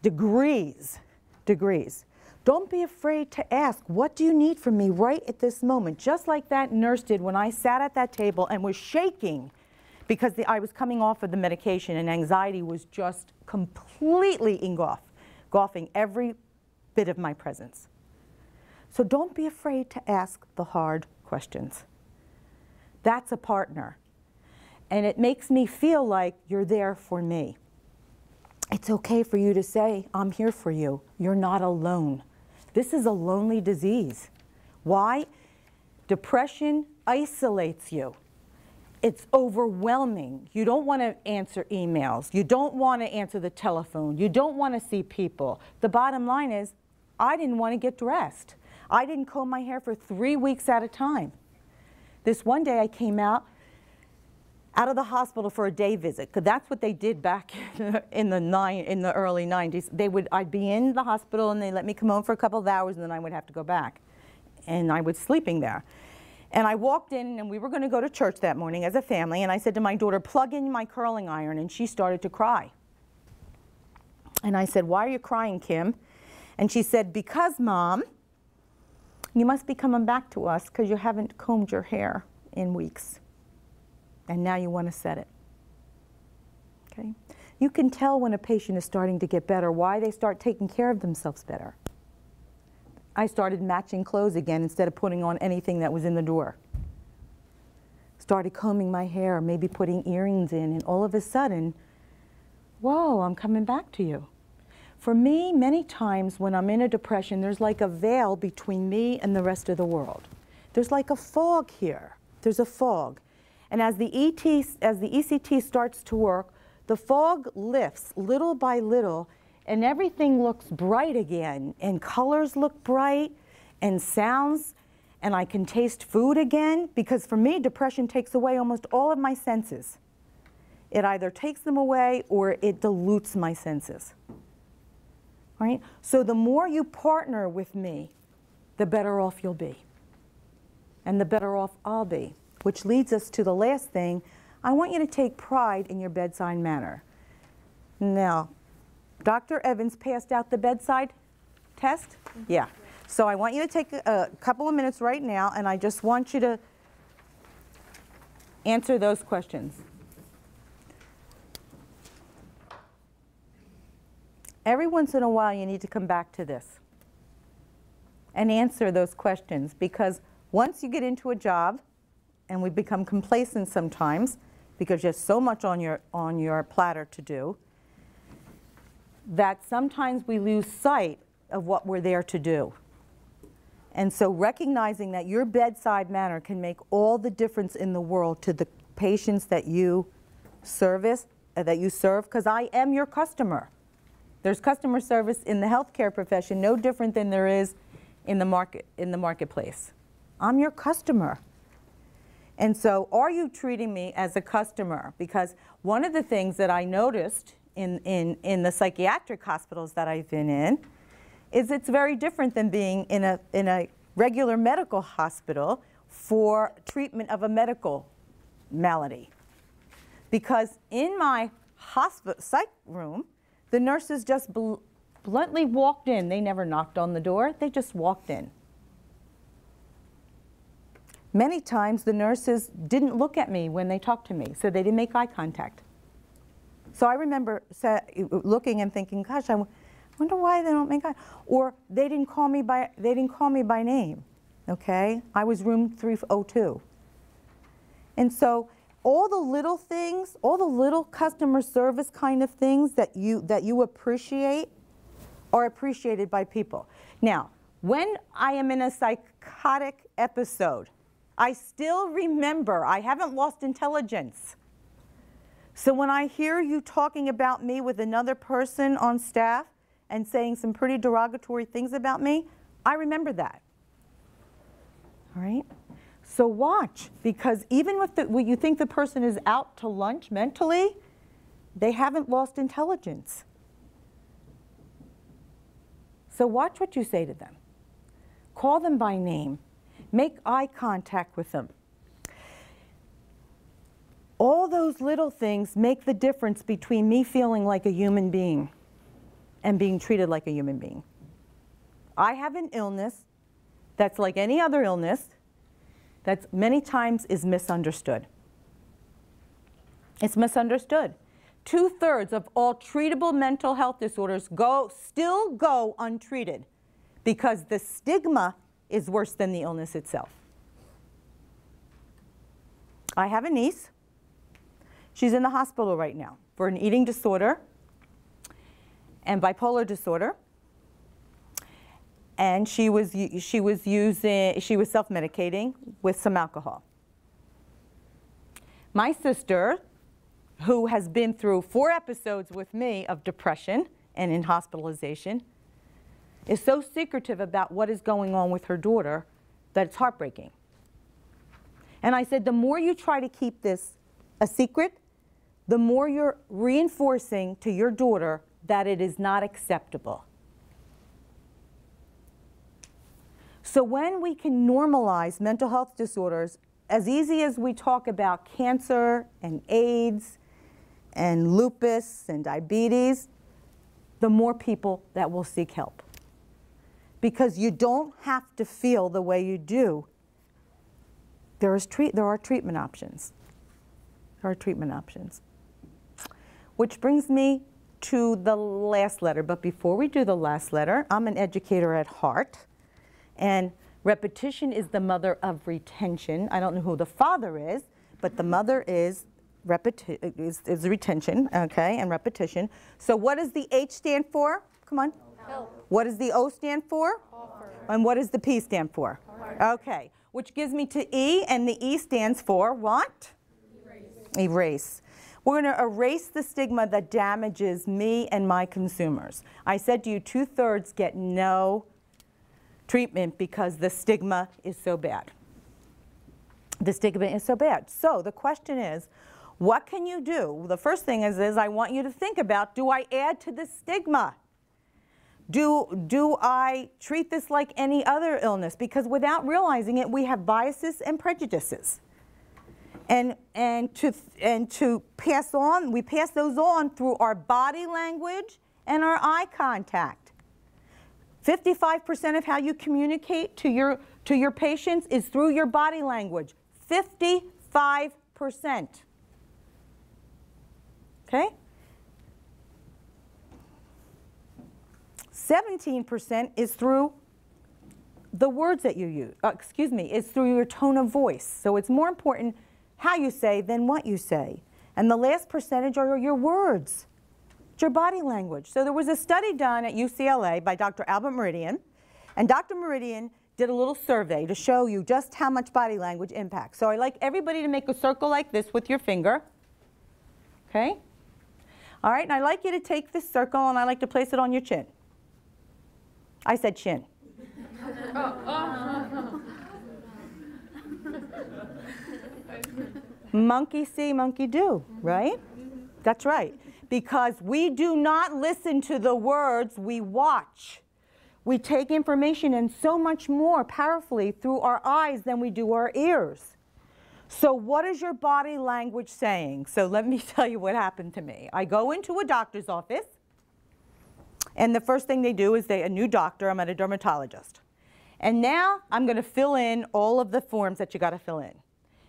Degrees. Don't be afraid to ask, what do you need from me right at this moment? Just like that nurse did when I sat at that table and was shaking because I was coming off of the medication and anxiety was just completely engulfing every bit of my presence. So don't be afraid to ask the hard questions. That's a partner. And it makes me feel like you're there for me. It's okay for you to say, I'm here for you. You're not alone. This is a lonely disease. Why? Depression isolates you. It's overwhelming. You don't want to answer emails. You don't want to answer the telephone. You don't want to see people. The bottom line is, I didn't want to get dressed. I didn't comb my hair for 3 weeks at a time. This one day I came out of the hospital for a day visit, because that's what they did back in the early 90s. I'd be in the hospital and they let me come home for a couple of hours and then I would have to go back. And I was sleeping there. And I walked in and we were going to go to church that morning as a family, and I said to my daughter, plug in my curling iron, and she started to cry. And I said, why are you crying, Kim? And she said, because, Mom, you must be coming back to us because you haven't combed your hair in weeks. And now you want to set it. Okay? You can tell when a patient is starting to get better, why they start taking care of themselves better. I started matching clothes again instead of putting on anything that was in the drawer. Started combing my hair, maybe putting earrings in, and all of a sudden, whoa, I'm coming back to you. For me, many times when I'm in a depression, there's like a veil between me and the rest of the world. There's like a fog here. There's a fog. And as the ECT starts to work, the fog lifts little by little, and everything looks bright again, and colors look bright, and sounds, and I can taste food again, because for me, depression takes away almost all of my senses. It either takes them away or it dilutes my senses. Right? So the more you partner with me, the better off you'll be. And the better off I'll be. Which leads us to the last thing. I want you to take pride in your bedside manner. Now, Dr. Evans passed out the bedside test? Yeah. So I want you to take a couple of minutes right now, and I just want you to answer those questions. Every once in a while, you need to come back to this and answer those questions, because once you get into a job, and we become complacent sometimes because there's so much on your platter to do, that sometimes we lose sight of what we're there to do. And so recognizing that your bedside manner can make all the difference in the world to the patients that you serve, because I am your customer. There's customer service in the healthcare profession no different than there is in the marketplace. I'm your customer. And so are you treating me as a customer? Because one of the things that I noticed in the psychiatric hospitals that I've been in is it's very different than being in a regular medical hospital for treatment of a medical malady. Because in my hospital psych room, the nurses just bluntly walked in. They never knocked on the door. They just walked in. Many times the nurses didn't look at me when they talked to me, so they didn't make eye contact. So I remember looking and thinking, gosh, I Wonder why they don't make eye. Or they didn't call me by name. Okay? I was room 302. And so all the little things, all the little customer service kind of things that you appreciate are appreciated by people. Now, when I am in a psychotic episode, I still remember, I haven't lost intelligence. So when I hear you talking about me with another person on staff and saying some pretty derogatory things about me, I remember that. All right? So watch, because even when you think the person is out to lunch mentally, they haven't lost intelligence. So watch what you say to them. Call them by name. Make eye contact with them. All those little things make the difference between me feeling like a human being and being treated like a human being. I have an illness that's like any other illness that many times is misunderstood. It's misunderstood. 2/3 of all treatable mental health disorders still go untreated because the stigma is worse than the illness itself. I have a niece. She's in the hospital right now for an eating disorder and bipolar disorder. And she was self-medicating with some alcohol. My sister, who has been through 4 episodes with me of depression and in hospitalization, is so secretive about what is going on with her daughter that it's heartbreaking. And I said, the more you try to keep this a secret, the more you're reinforcing to your daughter that it is not acceptable. So when we can normalize mental health disorders, as easy as we talk about cancer and AIDS and lupus and diabetes, the more people that will seek help. Because you don't have to feel the way you do. There are treatment options. There are treatment options. Which brings me to the last letter. But before we do the last letter, I'm an educator at heart. And repetition is the mother of retention. I don't know who the father is, but the mother is retention, okay, and repetition. So what does the H stand for? Come on. Help. What does the O stand for? Offer. And what does the P stand for? Hard. Okay, which gives me to E, and the E stands for what? Erase. Erase. We're going to erase the stigma that damages me and my consumers. I said to you, 2/3 get no treatment because the stigma is so bad. The stigma is so bad. So the question is, what can you do? The first thing is I want you to think about, do I add to the stigma? Do I treat this like any other illness? Because without realizing it, we have biases and prejudices. And to pass on, we pass those on through our body language and our eye contact. 55% of how you communicate to your patients is through your body language. 55%. Okay? 17% is through the words that you use. Is through your tone of voice. So it's more important how you say than what you say. And the last percentage are your words. Your body language. So there was a study done at UCLA by Dr. Albert Meridian, and Dr. Meridian did a little survey to show you just how much body language impacts. So I'd like everybody to make a circle like this with your finger. Okay? All right, and I'd like you to take this circle and I'd like to place it on your chin. I said chin. Monkey see, monkey do, right? That's right. Because we do not listen to the words, we watch. We take information in so much more powerfully through our eyes than we do our ears. So what is your body language saying? So let me tell you what happened to me. I go into a doctor's office, and the first thing they do is a new doctor, I'm at a dermatologist. And now I'm going to fill in all of the forms that you got to fill in.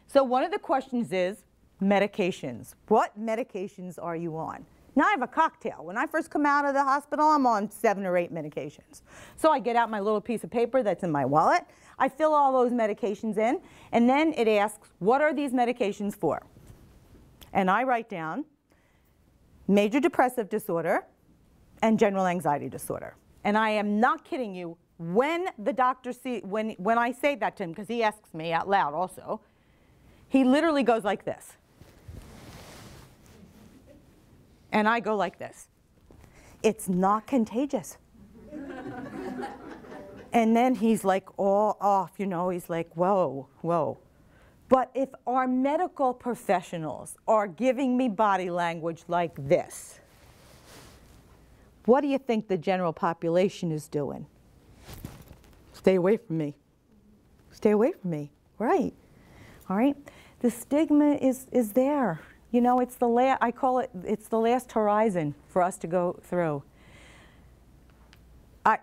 So one of the questions is medications. What medications are you on? Now I have a cocktail. When I first come out of the hospital, I'm on 7 or 8 medications. So I get out my little piece of paper that's in my wallet. I fill all those medications in, and then it asks, what are these medications for? And I write down major depressive disorder and general anxiety disorder. And I am not kidding you, when the doctor when I say that to him, because he asks me out loud also, he literally goes like this. And I go like this. It's not contagious. And then he's like all off, you know, he's like, whoa, whoa. But if our medical professionals are giving me body language like this, what do you think the general population is doing? Stay away from me. Stay away from me, right? All right? The stigma is there. You know, it's the I call it, it's the last horizon for us to go through.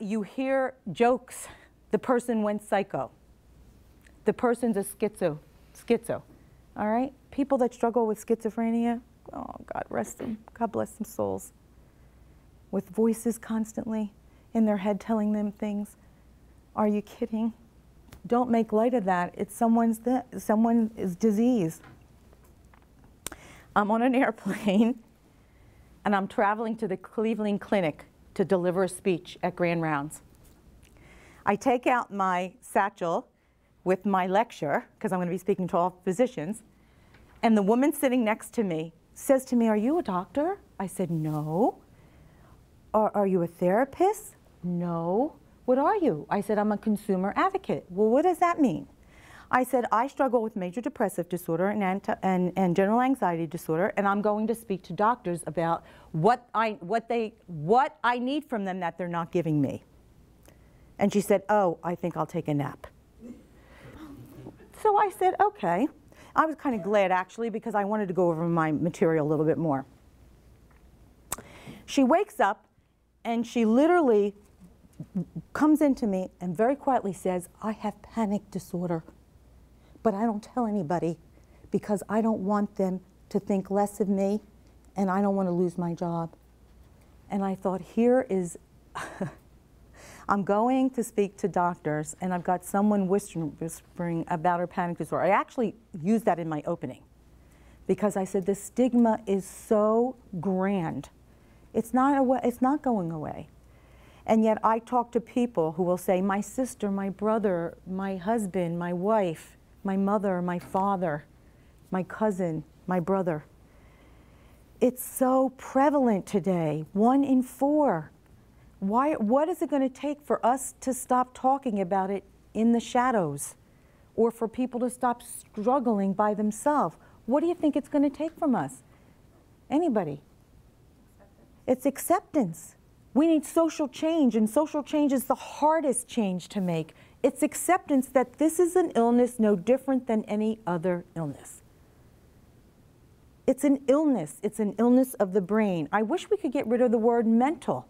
You hear jokes, the person went psycho. The person's a schizo, all right? People that struggle with schizophrenia, oh, God rest them, God bless them souls. With voices constantly in their head telling them things. Are you kidding? Don't make light of that. It's someone's disease. I'm on an airplane, and I'm traveling to the Cleveland Clinic to deliver a speech at Grand Rounds. I take out my satchel with my lecture, because I'm going to be speaking to all physicians, and the woman sitting next to me says to me, are you a doctor? I said, no. Are you a therapist? No. What are you? I said, I'm a consumer advocate. Well, what does that mean? I said, I struggle with major depressive disorder and general anxiety disorder, and I'm going to speak to doctors about what I need from them that they're not giving me. And she said, oh, I think I'll take a nap. So I said, okay. I was kind of glad, actually, because I wanted to go over my material a little bit more. She wakes up, and she literally comes into me and very quietly says, I have panic disorder. But I don't tell anybody because I don't want them to think less of me, and I don't want to lose my job. And I thought, here is, I'm going to speak to doctors, and I've got someone whispering about her panic disorder. I actually used that in my opening because I said the stigma is so grand. It's not going away. And yet I talk to people who will say, my sister, my brother, my husband, my wife, my mother, my father, my cousin, my brother. It's so prevalent today, 1 in 4. What is it going to take for us to stop talking about it in the shadows, or for people to stop struggling by themselves? What do you think it's going to take from us? Anybody? It's acceptance. We need social change, and social change is the hardest change to make. It's acceptance that this is an illness no different than any other illness. It's an illness. It's an illness of the brain. I wish we could get rid of the word mental.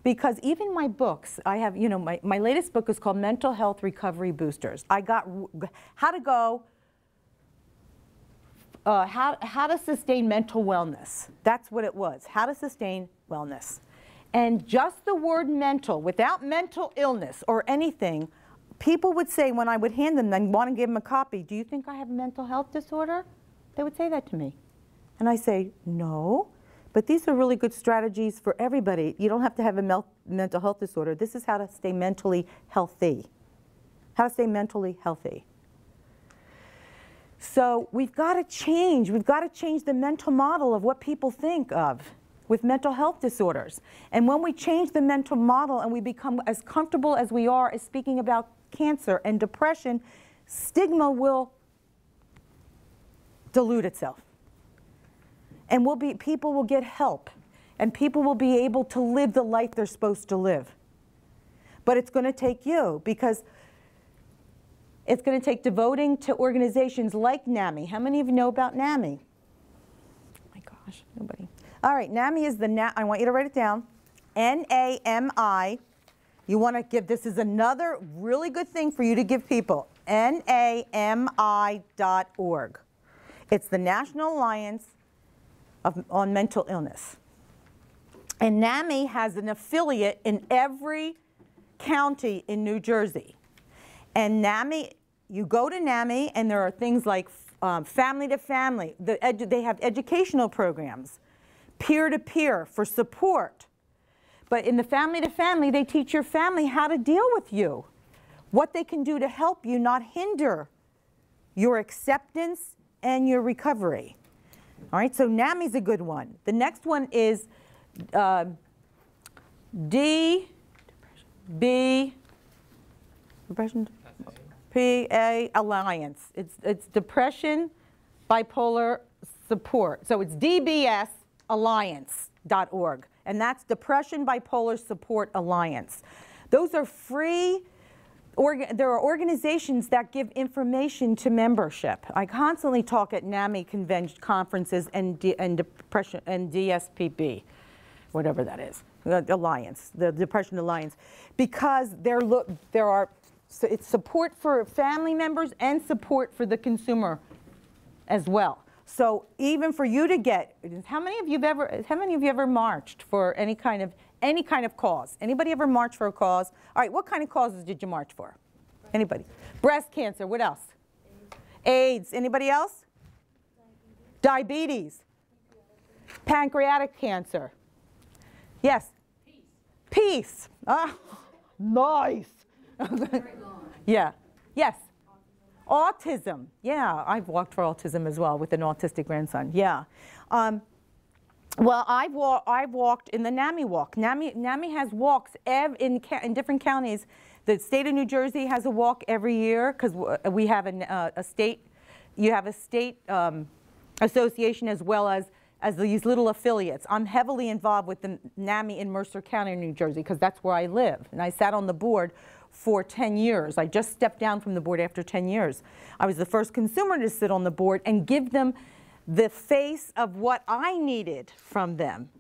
Because even my books, I have, you know, my latest book is called Mental Health Recovery Boosters. I got how to sustain mental wellness. That's what it was, how to sustain wellness. And just the word mental, without mental illness or anything, people would say when I would hand them, then want to give them a copy, do you think I have a mental health disorder? They would say that to me. And I say, no, but these are really good strategies for everybody. You don't have to have a mental health disorder. This is how to stay mentally healthy. How to stay mentally healthy. So we've got to change. We've got to change the mental model of what people think of with mental health disorders. And when we change the mental model and we become as comfortable as we are as speaking about cancer and depression, stigma will dilute itself. And people will get help, and people will be able to live the life they're supposed to live. But it's going to take you, because it's going to take devoting to organizations like NAMI. How many of you know about NAMI? Oh my gosh, nobody. All right, NAMI is I want you to write it down, N-A-M-I. You want to give, this is another really good thing for you to give people, NAMI.org. It's the National Alliance on mental illness. And NAMI has an affiliate in every county in New Jersey. And NAMI, you go to NAMI and there are things like family to family. They have educational programs, peer-to-peer for support. But in the family to family, they teach your family how to deal with you, what they can do to help you not hinder your acceptance and your recovery. All right, so NAMI's a good one. The next one is PA Alliance. It's Depression Bipolar Support. So it's dbsalliance.org, and that's Depression Bipolar Support Alliance. Those are free. There are organizations that give information to membership. I constantly talk at NAMI conferences and Depression and DSPB, whatever that is, the Alliance, the Depression Alliance, because it's support for family members and support for the consumer as well. So even for you to get, how many of you have ever marched for any kind of cause? Anybody ever march for a cause? All right, what kind of causes did you march for? Anybody? Breast cancer, what else? AIDS. Anybody else? Diabetes. Pancreatic cancer. Yes? Peace. Ah, nice. Yeah. Yes. Autism. Yeah, I've walked for autism as well with an autistic grandson. Yeah. Well, I've walked in the NAMI walk. NAMI has walks in different counties. The state of New Jersey has a walk every year because we have a state. You have a state association as well as these little affiliates. I'm heavily involved with the NAMI in Mercer County, New Jersey, because that's where I live. And I sat on the board for 10 years. I just stepped down from the board after 10 years. I was the first consumer to sit on the board and give them the face of what I needed from them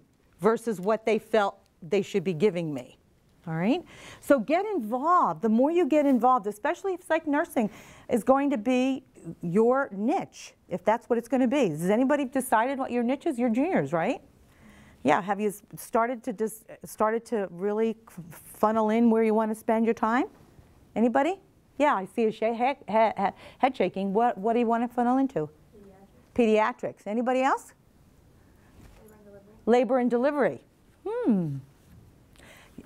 versus what they felt they should be giving me. All right? So get involved. The more you get involved, especially if psych nursing is going to be your niche, if that's what it's going to be. Has anybody decided what your niche is? You're juniors, right? Yeah, have you started to really funnel in where you want to spend your time? Anybody? Yeah, I see a head shaking. What do you want to funnel into? Pediatrics. Anybody else? Labor and delivery.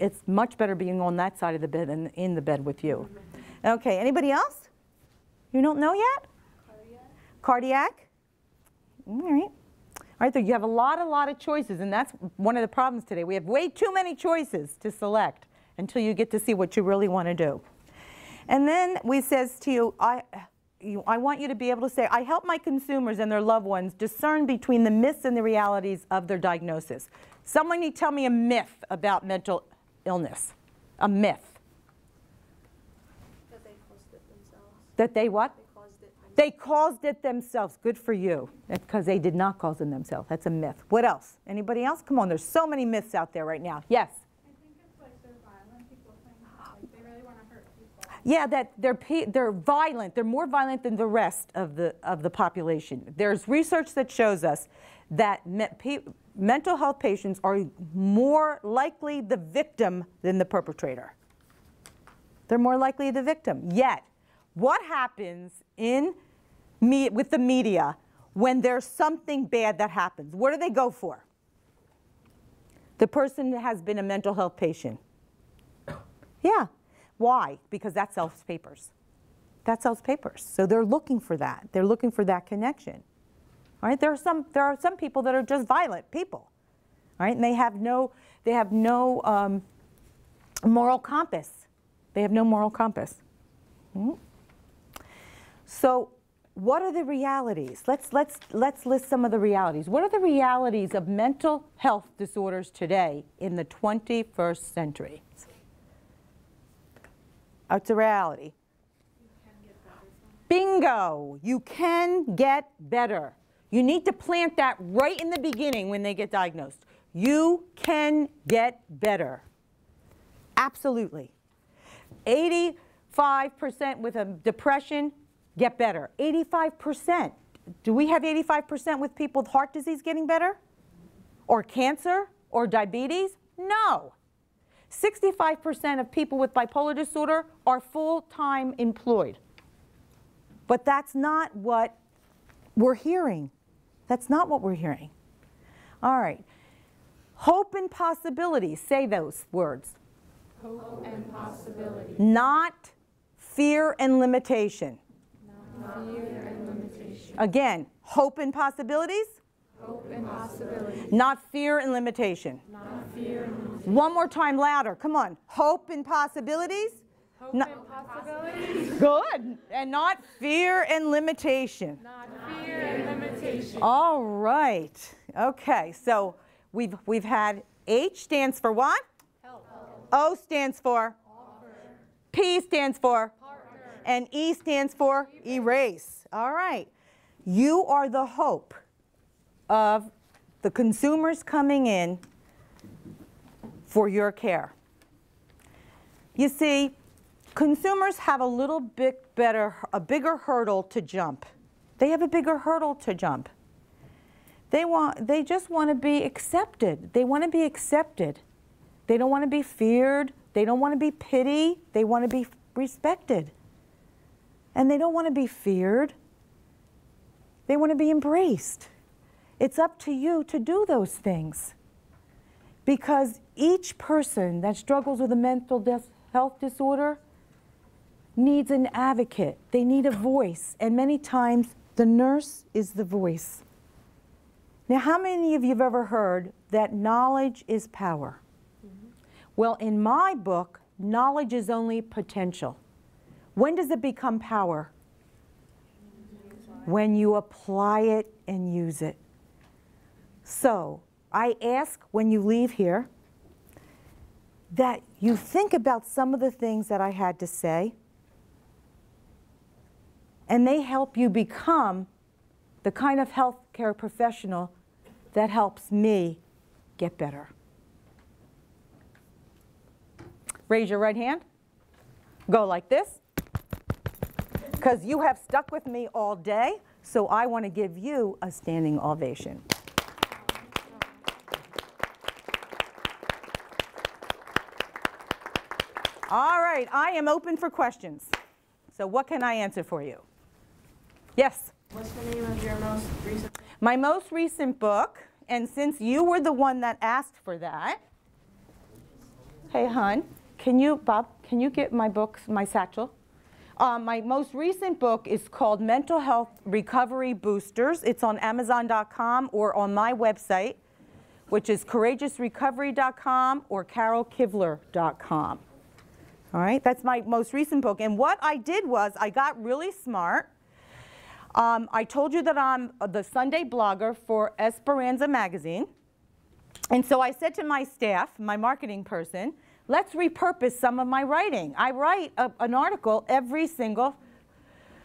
It's much better being on that side of the bed than in the bed with you. Okay, anybody else? You don't know yet? Cardiac? All right. All right, so you have a lot of choices, and that's one of the problems today. We have way too many choices to select until you get to see what you really want to do. And then we says to you, I want you to be able to say, I help my consumers and their loved ones discern between the myths and the realities of their diagnosis. Someone need to tell me a myth about mental illness. A myth. That they caused it themselves. That they what? They caused it. They caused it themselves. Good for you. That's because they did not cause it themselves. That's a myth. What else? Anybody else? Come on, there's so many myths out there right now. Yes? I think it's like they're violent. People think like they really want to hurt people. Yeah, that they're violent. They're more violent than the rest of the population. There's research that shows us that mental health patients are more likely the victim than the perpetrator. They're more likely the victim. Yet, what happens with the media when there's something bad that happens? What do they go for? The person has been a mental health patient. Yeah. Why? Because that sells papers. That sells papers. So they're looking for that. They're looking for that connection. All right? There are some people that are just violent people. All right? And they have no moral compass. They have no moral compass. So what are the realities? Let's list some of the realities. What are the realities of mental health disorders today in the 21st century? It's a reality. Bingo! You can get better. You need to plant that right in the beginning when they get diagnosed. You can get better. Absolutely. 85% with a depression, get better. 85%. Do we have 85% with people with heart disease getting better? or cancer or diabetes? No. 65% of people with bipolar disorder are full-time employed. But that's not what we're hearing. That's not what we're hearing. All right. Hope and possibilities. Say those words. Hope and possibility. Not fear and limitation. Not fear and limitation. Again, hope and possibilities. Hope and possibility. Not fear and limitation. Not fear and limitation. One more time louder. Come on. Hope and possibilities. Hope Not, and possibilities. good. And not fear and limitation. Not fear and limitation. All right. Okay. So we've had H stands for what? Help. O stands for? Offer. P stands for? Partner. And E stands for? Erase. All right. You are the hope of the consumers coming in for your care. You see, consumers have a little bit a bigger hurdle to jump. They have a bigger hurdle to jump. They just want to be accepted. They want to be accepted. They don't want to be feared. They don't want to be pitied. They want to be respected. And they don't want to be feared. They want to be embraced. It's up to you to do those things. Because each person that struggles with a mental health disorder needs an advocate. They need a voice. And many times, the nurse is the voice. Now, how many of you have ever heard that knowledge is power? Mm-hmm. Well, in my book, knowledge is only potential. When does it become power? When you apply it and use it. So, I ask when you leave here that you think about some of the things that I had to say, and they help you become the kind of healthcare professional that helps me get better. Raise your right hand. Go like this. Because you have stuck with me all day, so I want to give you a standing ovation. All right, I am open for questions. So what can I answer for you? Yes? What's the name of your most recent book? My most recent book, and since you were the one that asked for that, hey, hon, Bob, can you get my books, my satchel? My most recent book is called Mental Health Recovery Boosters. It's on Amazon.com or on my website, which is courageousrecovery.com or carolkivler.com. All right, that's my most recent book. And what I did was I got really smart. I told you that I'm the Sunday blogger for Esperanza magazine. And so I said to my staff, my marketing person, let's repurpose some of my writing. I write an article every single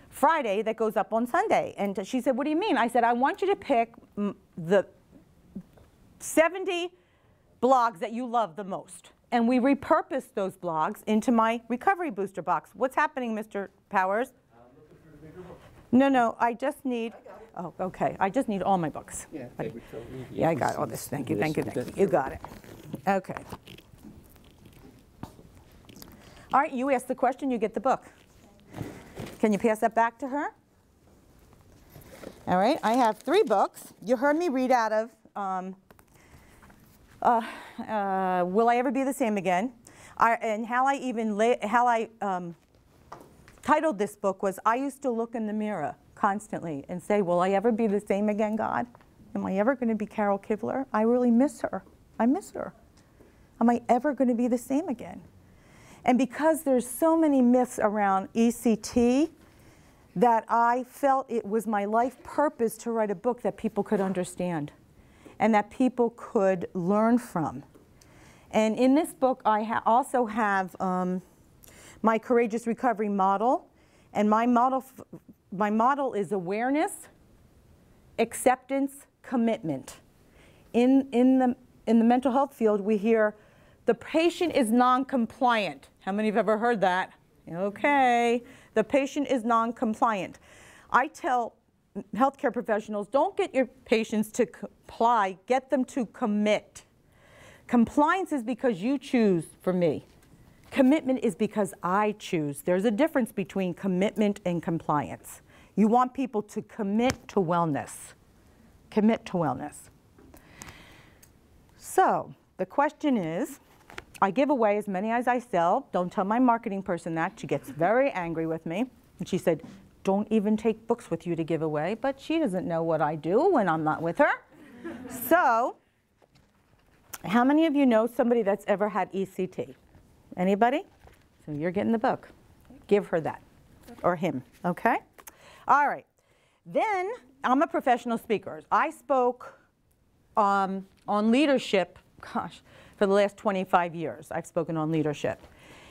Friday that goes up on Sunday. And she said, what do you mean? I said, I want you to pick the 70 blogs that you love the most. And we repurposed those blogs into my Recovery Booster box. What's happening, Mr. Powers? Looking for a bigger book. No, I just need, oh, okay. I just need all my books. Yeah, Yeah, I got all this. Thank you. You got it. Okay. All right, you ask the question, you get the book. Can you pass that back to her? All right, I have 3 books. You heard me read out of Will I Ever Be the Same Again? And how I titled this book was, I used to look in the mirror constantly and say, will I ever be the same again, God? Am I ever going to be Carol Kivler? I really miss her. I miss her. Am I ever going to be the same again? And because there's so many myths around ECT, that I felt it was my life purpose to write a book that people could understand and that people could learn from. And in this book, I also have my Courageous Recovery model. And my model is awareness, acceptance, commitment. In the mental health field, we hear the patient is non-compliant. How many have ever heard that? Okay, the patient is non-compliant. I tell healthcare professionals, don't get your patients to comply, get them to commit. Compliance is because you choose for me. Commitment is because I choose. There's a difference between commitment and compliance. You want people to commit to wellness. Commit to wellness. So the question is, I give away as many as I sell. Don't tell my marketing person that. She gets very angry with me. And she said, don't even take books with you to give away. But she doesn't know what I do when I'm not with her. So how many of you know somebody that's ever had ECT? Anybody? So you're getting the book. Give her that. Or him. Okay? All right. Then I'm a professional speaker. I spoke on leadership, gosh, for the last 25 years. I've spoken on leadership.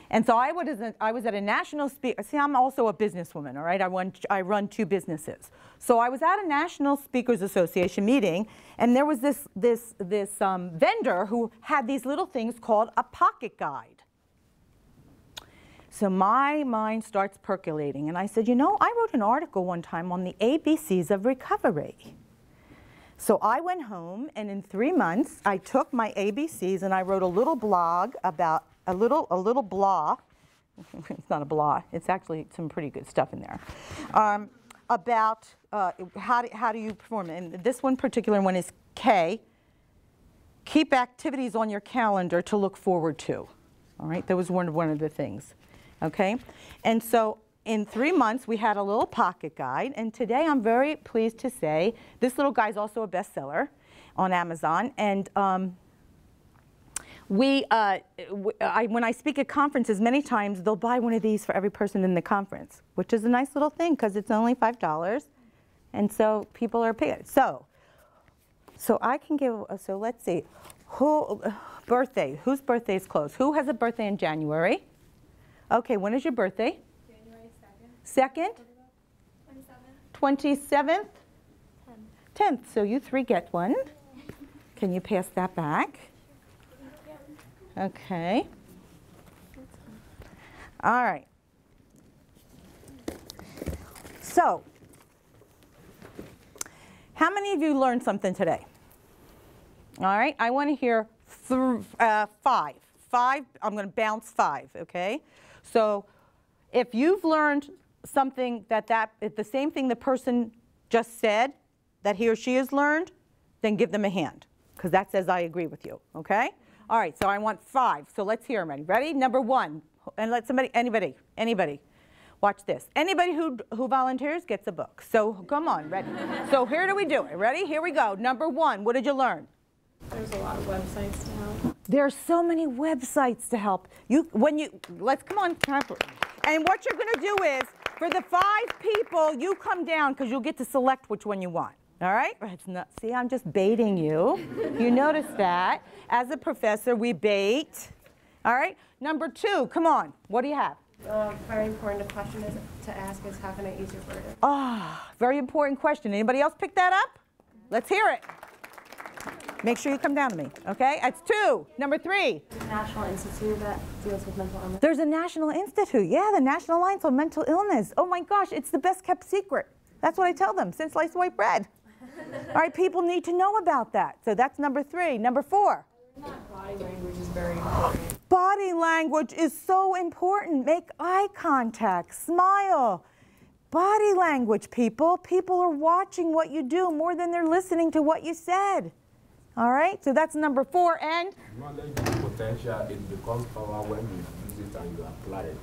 And so I was at a national see, I'm also a businesswoman, all right? I run 2 businesses. So I was at a National Speakers Association meeting, and there was this vendor who had these little things called a pocket guide. So my mind starts percolating, and I said, you know, I wrote an article one time on the ABCs of recovery. So I went home, and in 3 months, I took my ABCs and I wrote a little blog about a little blah. It's not a blah. It's actually some pretty good stuff in there. About how do you perform. And this one particular one is K. Keep activities on your calendar to look forward to. All right, that was one of the things. Okay, and so in 3 months we had a little pocket guide, and today I'm very pleased to say this little guy is also a bestseller on Amazon. And when I speak at conferences, many times they'll buy one of these for every person in the conference, which is a nice little thing because it's only $5, and so people are paying. So I can give. So let's see, whose birthday is close? Who has a birthday in January? Okay, when is your birthday? January 2nd. 2nd? 27th? 10th. So you 3 get one. Can you pass that back? Okay. All right. So, how many of you learned something today? All right, I want to hear 5. 5, I'm going to bounce 5, okay? So if you've learned something the same thing the person just said, that he or she has learned, then give them a hand, because that says I agree with you, okay? All right, so I want 5, so let's hear them. Ready? Number 1, and let anybody, watch this. Anybody who volunteers gets a book. So come on, ready? So here do we do it. Ready? Here we go. Number 1, what did you learn? There's a lot of websites to help. There are so many websites to help. Come on. And what you're going to do is, for the 5 people, you come down because you'll get to select which one you want. All right? See, I'm just baiting you. You notice that. As a professor, we bait. All right? Number 2, come on. What do you have? Very important question to ask is, how can I ease your burden? Very important question. Anybody else pick that up? Let's hear it. Make sure you come down to me, okay? That's 2. Number 3. There's a National Institute that deals with mental illness. There's a National Institute. Yeah, the National Alliance on Mental Illness. Oh my gosh, it's the best kept secret. That's what I tell them since sliced white bread. All right, people need to know about that. So that's number 3. Number 4. Body language is very important. Body language is so important. Make eye contact, smile. Body language, people. People are watching what you do more than they're listening to what you said. All right, so that's number 4. And knowledge potential, it becomes power when you use it and you apply it.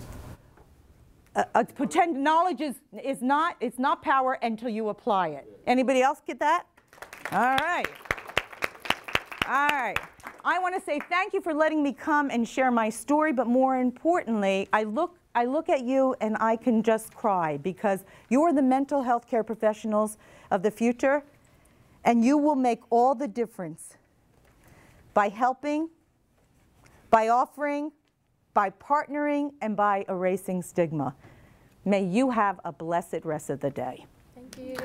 Knowledge is not power until you apply it. Anybody else get that? All right. All right. I want to say thank you for letting me come and share my story, but more importantly, I look at you and I can just cry, because you're the mental health care professionals of the future, and you will make all the difference by helping, by offering, by partnering, and by erasing stigma. May you have a blessed rest of the day. Thank you.